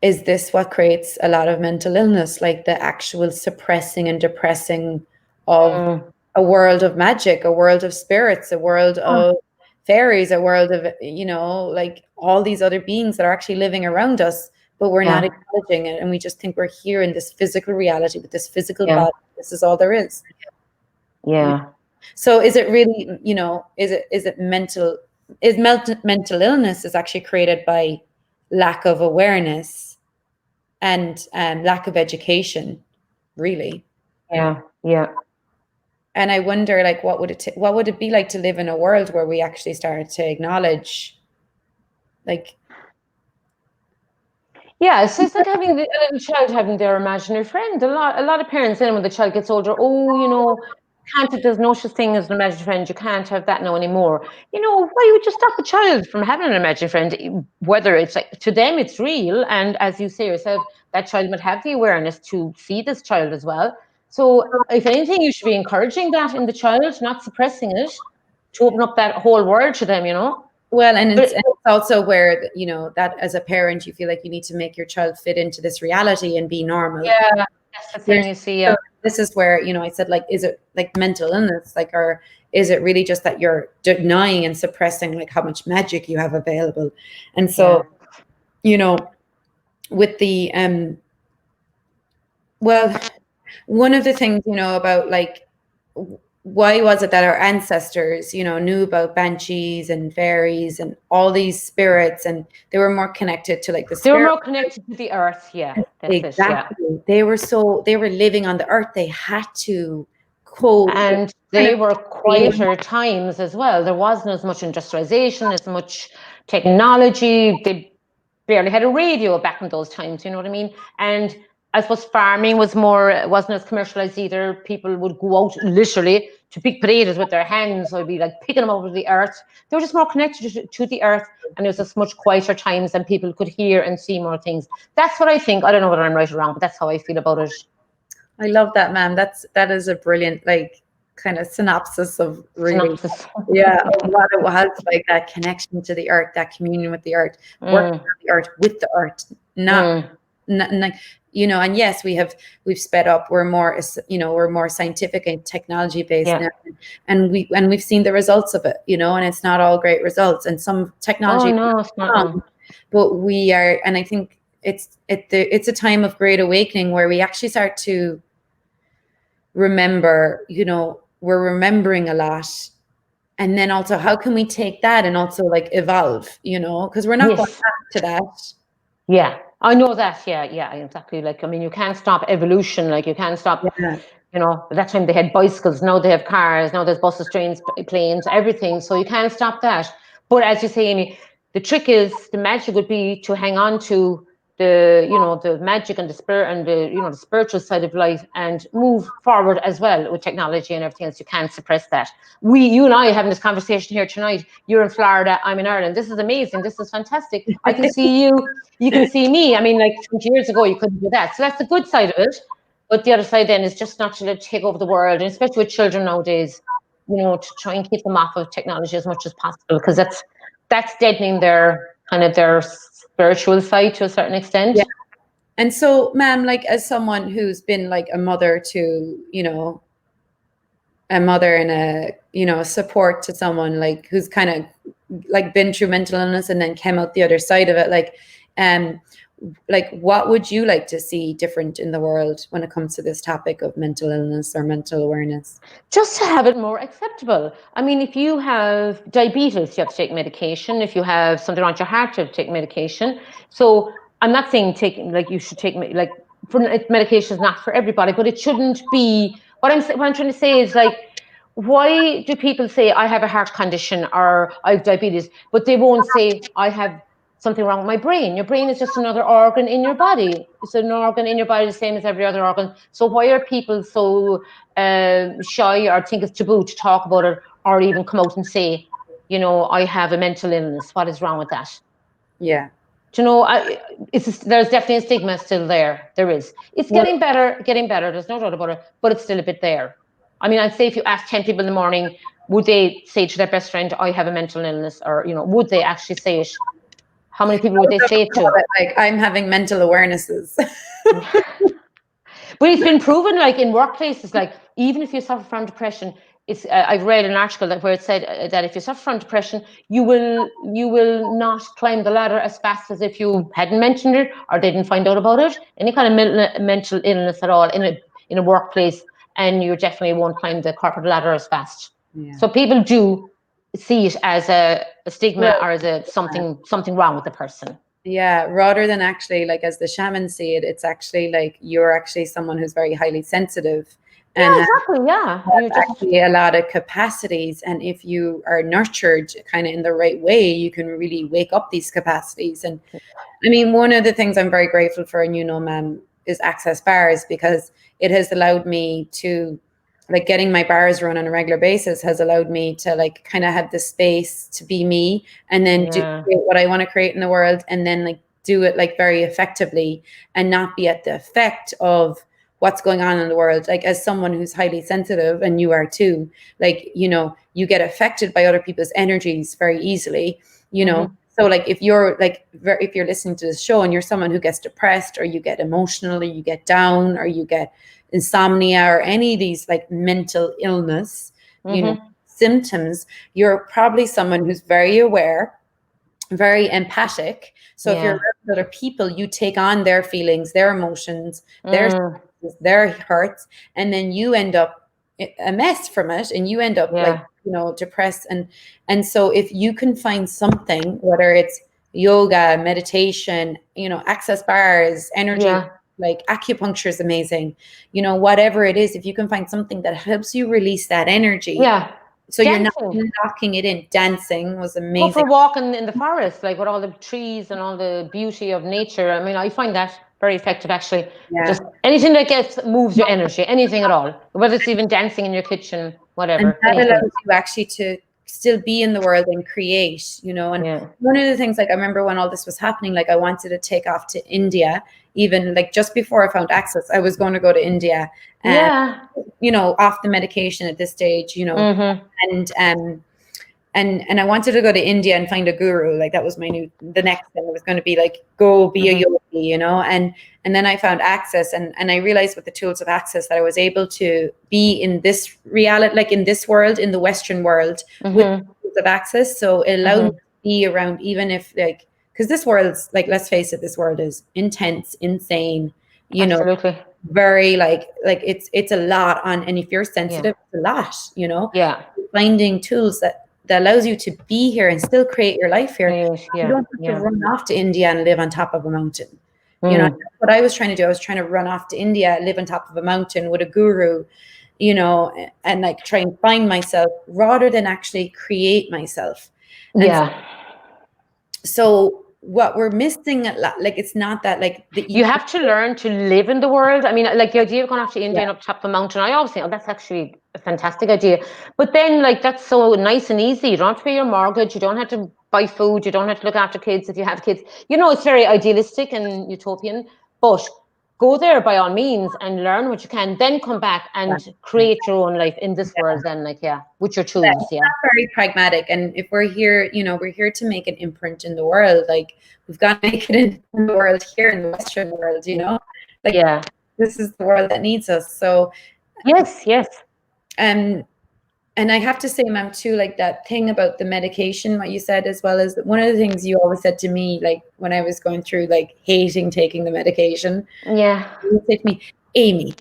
is this what creates a lot of mental illness, like the actual suppressing and depressing of a world of magic, a world of spirits, a world of fairies, a world of, like all these other beings that are actually living around us, but we're not acknowledging it, and we just think we're here in this physical reality with this physical body. This is all there is. Yeah. So is it really, is it mental illness is actually created by lack of awareness and lack of education, really? Yeah. And I wonder, like, what would it be like to live in a world where we actually started to acknowledge, like, it's like having a little child having their imaginary friend. A lot of parents, then when the child gets older, there's no such thing as an imaginary friend. You can't have that now anymore. Why would you stop a child from having an imaginary friend? Whether it's like, to them, it's real. And as you say yourself, that child would have the awareness to see this child as well. So if anything, you should be encouraging that in the child, not suppressing it, to open up that whole world to them, Well, and it's also where, that as a parent, you feel like you need to make your child fit into this reality and be normal. Yeah, that's the thing, you see. Yeah. So this is where, I said, like, is it like mental illness? Like, or is it really just that you're denying and suppressing, like, how much magic you have available? And so, with the, well, one of the things, about, like, why was it that our ancestors, knew about banshees and fairies and all these spirits, and they were more connected to, like, the spirit. They were more connected to the earth. Yeah, that's exactly. it. Yeah. They were living on the earth. They had to cope. And they were quieter times as well. There wasn't as much industrialization, as much technology. They barely had a radio back in those times, you know what I mean? And I suppose farming wasn't as commercialized either. People would go out literally to pick potatoes with their hands, or be like picking them over the earth. They were just more connected to the earth, and it was just much quieter times, and people could hear and see more things. That's what I think. I don't know whether I'm right or wrong, but that's how I feel about it. I love that, ma'am. That is a brilliant, like, kind of synopsis of really, of what it was, like, that connection to the earth, that communion with the earth, working on the earth with the earth, not, and yes, we've sped up. We're more scientific and technology based now, and we've seen the results of it, and it's not all great results, and some technology, it's not. But we are, and I think it's a time of great awakening where we actually start to remember, we're remembering a lot. And then also, how can we take that and also, like, evolve, because we're not going back to that. Yeah, I know that. Yeah, exactly. Like, I mean, you can't stop evolution. Like, you can't stop, at that time they had bicycles, now they have cars, now there's buses, trains, planes, everything. So you can't stop that. But as you say, Amy, the trick is, the magic would be to hang on to the magic and the spirit and the spiritual side of life, and move forward as well with technology and everything else. You can't suppress that. You and I are having this conversation here tonight. You're in Florida, I'm in Ireland. This is amazing. This is fantastic. I can see you can see me. I mean, like 20 years ago, you couldn't do that. So that's the good side of it. But the other side then is just not to take over the world, and especially with children nowadays, to try and keep them off of technology as much as possible, because that's deadening their spiritual side to a certain extent. Yeah. And so, ma'am, like, as someone who's been, like, a mother to, a mother and a, you know, support to someone like who's kind of like been through mental illness and then came out the other side of it, like what would you like to see different in the world when it comes to this topic of mental illness or mental awareness? Just to have it more acceptable. I mean, if you have diabetes, you have to take medication. If you have something wrong with your heart, you have to take medication. So I'm not saying taking, like, you should take, like, medication is not for everybody, but it shouldn't be. What I'm trying to say is, like, why do people say I have a heart condition or I have diabetes, but they won't say I have something wrong with my brain? Your brain is just another organ in your body. It's an organ in your body, the same as every other organ. So why are people so shy or think it's taboo to talk about it, or even come out and say, you know, I have a mental illness? What is wrong with that? Yeah. Do you know, there's definitely a stigma still there. There is. It's getting better, getting better. There's no doubt about it, but it's still a bit there. I mean, I'd say if you ask 10 people in the morning, would they say to their best friend, I have a mental illness? Or, you know, would they actually say it? How many people would they say it to? Like, I'm having mental awarenesses. But it's been proven, like, in workplaces, like, even if you suffer from depression, it's I've read an article where it said that if you suffer from depression, you will not climb the ladder as fast as if you hadn't mentioned it or didn't find out about it. Any kind of mental illness at all in a workplace, and you definitely won't climb the corporate ladder as fast. Yeah. So people do see it as a stigma, or as something wrong with the person. Yeah, rather than actually, like, as the shamans see it, it's actually like you're actually someone who's very highly sensitive and Yeah, exactly. Yeah, you just actually a lot of capacities. And if you are nurtured kind of in the right way, you can really wake up these capacities. And I mean, one of the things I'm very grateful for, and you know, ma'am, is Access Bars, because it has allowed me to, like, getting my bars run on a regular basis has allowed me to, like, kind of have the space to be me and then do what I want to create in the world, and then, like, do it, like, very effectively and not be at the effect of what's going on in the world. Like, as someone who's highly sensitive, and you are too, like, you know, you get affected by other people's energies very easily, you know. So, like, if you're listening to this show and you're someone who gets depressed, or you get emotional, or you get down, or you get insomnia, or any of these, like, mental illness, you know, symptoms, you're probably someone who's very aware, very empathic. So if you're around other people, you take on their feelings, their emotions, their hurts, and then you end up a mess from it, and you end up like, you know, depressed. And so if you can find something, whether it's yoga, meditation, you know, Access Bars, energy, like acupuncture is amazing, you know, whatever it is, if you can find something that helps you release that energy, so dancing. you're not locking it in. Dancing was amazing. Go for a walk in the forest, like, with all the trees and all the beauty of nature. I mean, I find that very effective, actually. Just anything that moves your energy, anything at all, whether it's even dancing in your kitchen, whatever. And that allows you actually to still be in the world and create, you know. And one of the things, like, I remember when all this was happening, like, I wanted to take off to India, even, like, just before I found Access, I was going to go to India, and you know, off the medication at this stage, you know. And I wanted to go to India and find a guru. Like, that was the next thing. It was going to be like, go be a yogi, you know. And then I found Access, and I realized with the tools of Access that I was able to be in this reality, like, in this world, in the Western world, with the tools of Access. So it allowed me to be around, even if, like, because this world's, like, let's face it, this world is intense, insane, you know, very, like it's a lot on. And if you're sensitive, it's a lot, you know. Finding tools that allows you to be here and still create your life here. You don't have to run off to India and live on top of a mountain. You know, that's what I was trying to do. I was trying to run off to India, live on top of a mountain with a guru, you know, and, like, try and find myself rather than actually create myself. So what we're missing, like, it's not that, like, you have to learn to live in the world. I mean, like, the idea of going off to India and up top of a mountain, I always think, oh, that's actually a fantastic idea. But then, like, that's so nice and easy. You don't have to pay your mortgage. You don't have to buy food. You don't have to look after kids if you have kids. You know, it's very idealistic and utopian. But go there by all means and learn what you can. Then come back and create your own life in this world. Then, like, with your tools. Very pragmatic. And if we're here, you know, we're here to make an imprint in the world. Like, we've got to make it in the world here, in the Western world, you know. Like, this is the world that needs us. So yes. And I have to say, ma'am, too, like that thing about the medication, what you said, as well as one of the things you always said to me, like when I was going through like hating taking the medication, Yeah. you said to me, Amy,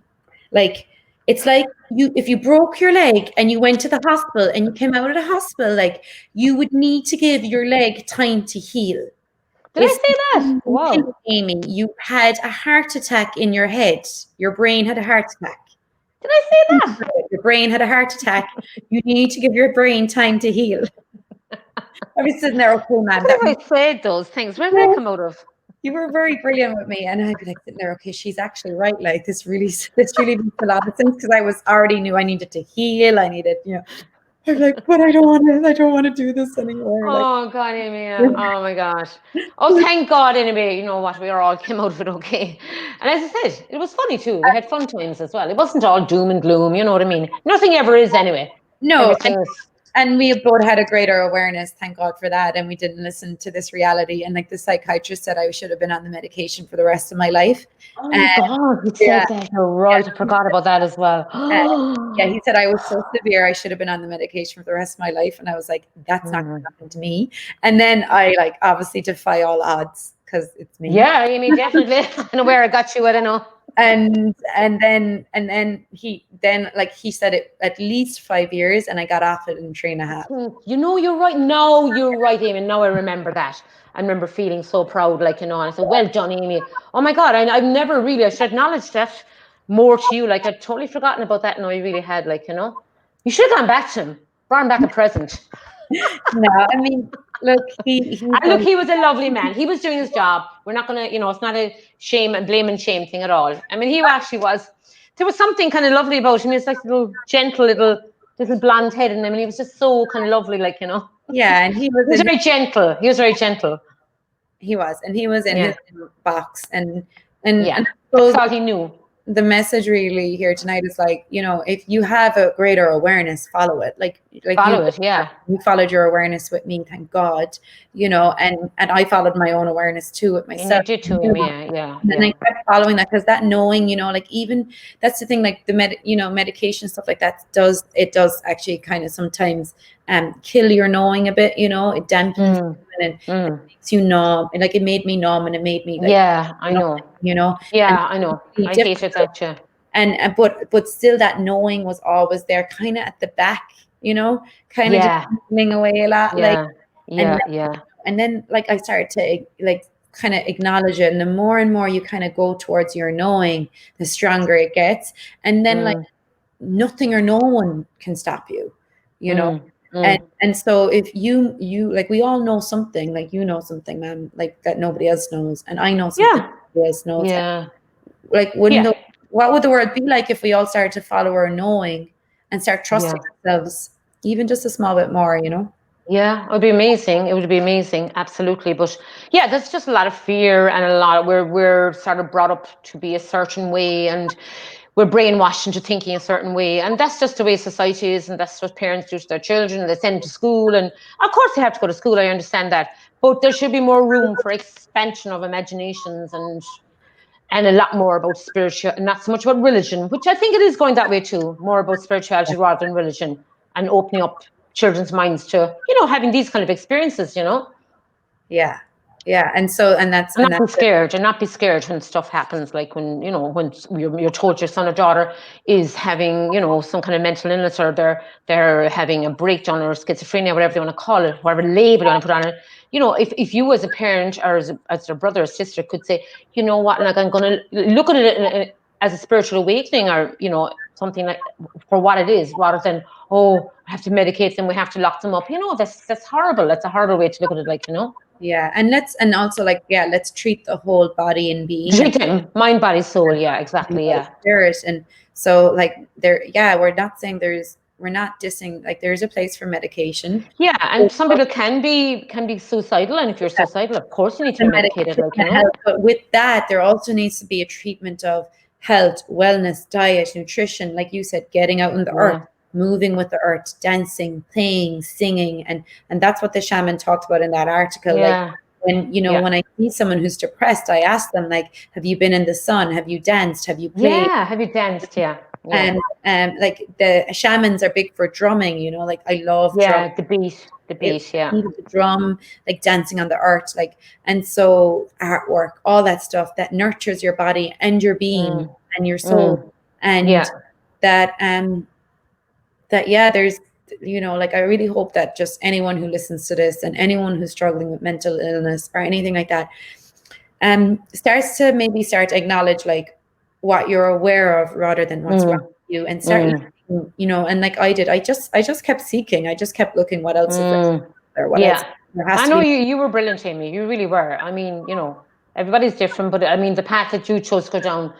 like it's like you if you broke your leg and you went to the hospital and you came out of the hospital, like you would need to give your leg time to heal. Did I It's say that? Wow. Amy, you had a heart attack in your head. Your brain had a heart attack. Did I say that? Your brain had a heart attack. You need to give your brain time to heal. I was sitting there, okay, man. What have I said those things? Where did they come out of? You were very brilliant with me, and I'd be like sitting there, okay, she's actually right. Like this really makes a lot of sense because I was already knew I needed to heal. I needed, I'm like, but I don't want to do this anymore. Like, Oh God, Amy. Oh my gosh. Oh, thank God, anyway. You know what? We all came out of it okay. And as I said, it was funny too. We had fun times as well. It wasn't all doom and gloom. You know what I mean? Nothing ever is anyway. no, Everything's. and we both had a greater awareness, thank God for that. And we didn't listen to this reality. And like the psychiatrist said, I should have been on the medication for the rest of my life. Oh my God, he said that. You're right. I forgot about that as well. Yeah, he said I was so severe, I should have been on the medication for the rest of my life. And I was like, that's not going to happen to me. And then I like obviously defy all odds because it's me. Yeah, Amy, definitely. I know where I got you. I don't know. And then he said it at least 5 years, and I got off it in 3.5. You know, you're right. No, you're right, Amy. Now I remember that. I remember feeling so proud, like, and I said, well done, Amy. Oh my God, I've never really, I should acknowledge that more to you. Like, I'd totally forgotten about that. No, I really had, like, you should have gone back to him, brought him back a present. No, I mean, look, he was a lovely man. He was doing his job. We're not going to, it's not a shame and blame and shame thing at all. I mean, he actually was, there was something kind of lovely about him. He was like a little gentle, little blonde head in him. And he was just so kind of lovely, like, Yeah, and he was very gentle. He was very gentle. He was in his box, and yeah, that's all he knew. The message really here tonight is like, if you have a greater awareness, follow it. Like follow it. Yeah, you followed your awareness with me, thank God. And I followed my own awareness too with myself. And you did too, yeah. And I kept following that because that knowing, like even that's the thing, like the medication stuff like that does actually kind of sometimes kill your knowing a bit. It dampens and it makes you numb. And like it made me numb, and it made me like, yeah, I know. Yeah, I know. I hated that too. And but still that knowing was always there, kind of at the back, kind of just moving away a lot. And then like I started to like kind of acknowledge it, and the more and more you kind of go towards your knowing, the stronger it gets. And then like nothing or no one can stop you, And so if you like, we all know something, like something, man, like that nobody else knows, and I know something nobody else knows. Yeah. Like what would the world be like if we all started to follow our knowing and start trusting ourselves even just a small bit more, Yeah, it would be amazing. It would be amazing, absolutely. But yeah, there's just a lot of fear, and a lot of, we're sort of brought up to be a certain way, and we're brainwashed into thinking a certain way, and that's just the way society is, and that's what parents do to their children. They send them to school, and of course they have to go to school. I understand that, but there should be more room for expansion of imaginations and a lot more about spiritual, and not so much about religion, which I think it is going that way too. More about spirituality rather than religion, and opening up children's minds to having these kind of experiences. Yeah, and that's and not be scared when stuff happens, like when when you're told your son or daughter is having some kind of mental illness, or they're having a breakdown or schizophrenia, whatever they want to call it, whatever label you want to put on it. If you as a parent or as a brother or sister could say, you know what, like I'm going to look at it as a spiritual awakening, or something like for what it is, rather than I have to medicate them, we have to lock them up. That's horrible. That's a horrible way to look at it, like. Yeah, and also like, let's treat the whole body and being. Treat them, mind, body, soul. Yeah, exactly. Yeah. Spirit. And so like we're not saying we're not dissing, like there's a place for medication. Yeah, and some people can be suicidal, and if you're suicidal, of course you need to be medicated, like, But with that, there also needs to be a treatment of health, wellness, diet, nutrition, like you said, getting out in the earth, moving with the earth, dancing, playing, singing, and that's what the shaman talked about in that article. Like when when I see someone who's depressed, I ask them, like, have you been in the sun? Have you danced? Have you played? Yeah, have you danced? Yeah. And like the shamans are big for drumming, you know, like I love drum. Yeah, the beat, yeah. The drum, like dancing on the earth, like, and so artwork, all that stuff that nurtures your body and your being and your soul. And Yeah. that yeah, there's, you know, like I really hope that just anyone who listens to this and anyone who's struggling with mental illness or anything like that starts to maybe start to acknowledge like what you're aware of rather than what's wrong with you, and start looking, you know, and like I did, I just kept seeking, I just kept looking what else is there, what else there has I to know be. you were brilliant, Amy. You really were. I mean, you know, everybody's different, but I mean, the path that you chose to go down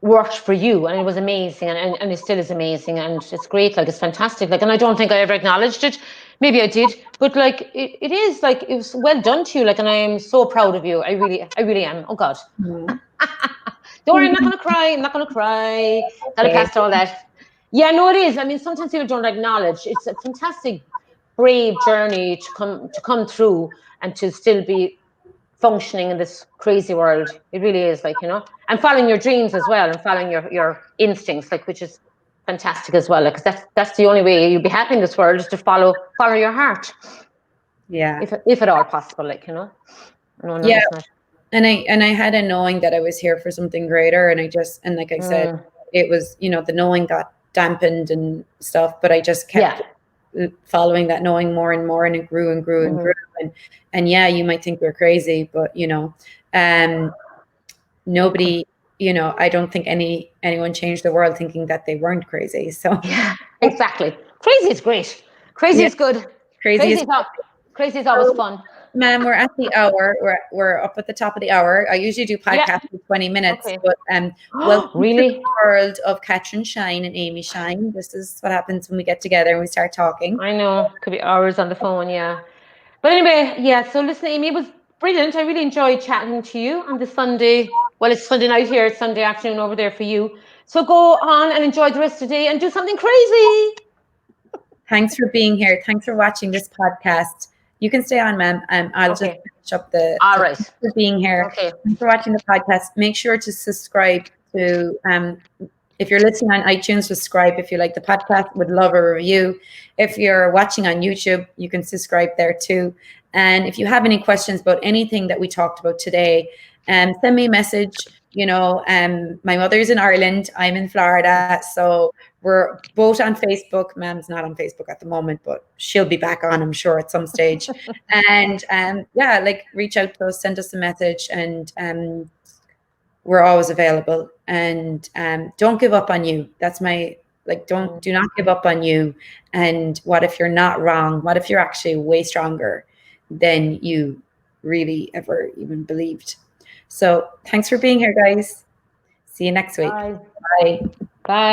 worked for you, and it was amazing, and it still is amazing, and it's great. Like, it's fantastic. Like, and I don't think I ever acknowledged it. Maybe I did, but like, it is like, it was well done to you. Like, and I am so proud of you. I really am. Oh God. Don't worry, I'm not gonna cry. I'm not gonna cry. Gotta Okay. past all that. Yeah, no, it is. I mean, sometimes people don't acknowledge. It's a fantastic, brave journey to come through and to still be functioning in this crazy world. It really is, like, you know, and following your dreams as well, and following your instincts, like, which is fantastic as well. Like, 'cause that's the only way you'll be happy in this world, is to follow your heart. Yeah. If at all possible, like, you know. No, Yeah. it's not. And I had a knowing that I was here for something greater, and I just, and like I said, it was, you know, the knowing got dampened and stuff, but I just kept following that knowing more and more, and it grew and grew and grew. And yeah, you might think we're crazy, but you know, nobody, you know, I don't think anyone changed the world thinking that they weren't crazy. So Yeah, exactly. Crazy is great. Crazy yeah, is good. crazy is Crazy is always fun. Ma'am, we're at the hour. We're up at the top of the hour. I usually do podcasts for 20 minutes, Okay. but welcome to Really? the world of Kathryn Shine and Amy Shine. This is what happens when we get together and we start talking. I know. Could be hours on the phone, yeah. But anyway, yeah, so listen, Amy, it was brilliant. I really enjoyed chatting to you on the Sunday. Well, it's Sunday night here, it's Sunday afternoon over there for you. So go on and enjoy the rest of the day and do something crazy. Thanks for being here. Thanks for watching this podcast. You can stay on, ma'am. I'll just finish up the. All right. Thanks for being here. Okay. Thanks for watching the podcast. Make sure to subscribe to. If you're listening on iTunes, subscribe if you like the podcast. Would love a review. If you're watching on YouTube, you can subscribe there too. And if you have any questions about anything that we talked about today, send me a message. You know, my mother's in Ireland. I'm in Florida, so we're both on Facebook. Mam's not on Facebook at the moment, but she'll be back on, I'm sure, at some stage. And yeah, like, reach out to us, send us a message, and we're always available. And don't give up on you. That's my, like, do not give up on you. And what if you're not wrong? What if you're actually way stronger than you really ever even believed? So thanks for being here, guys. See you next week. Bye. Bye. Bye.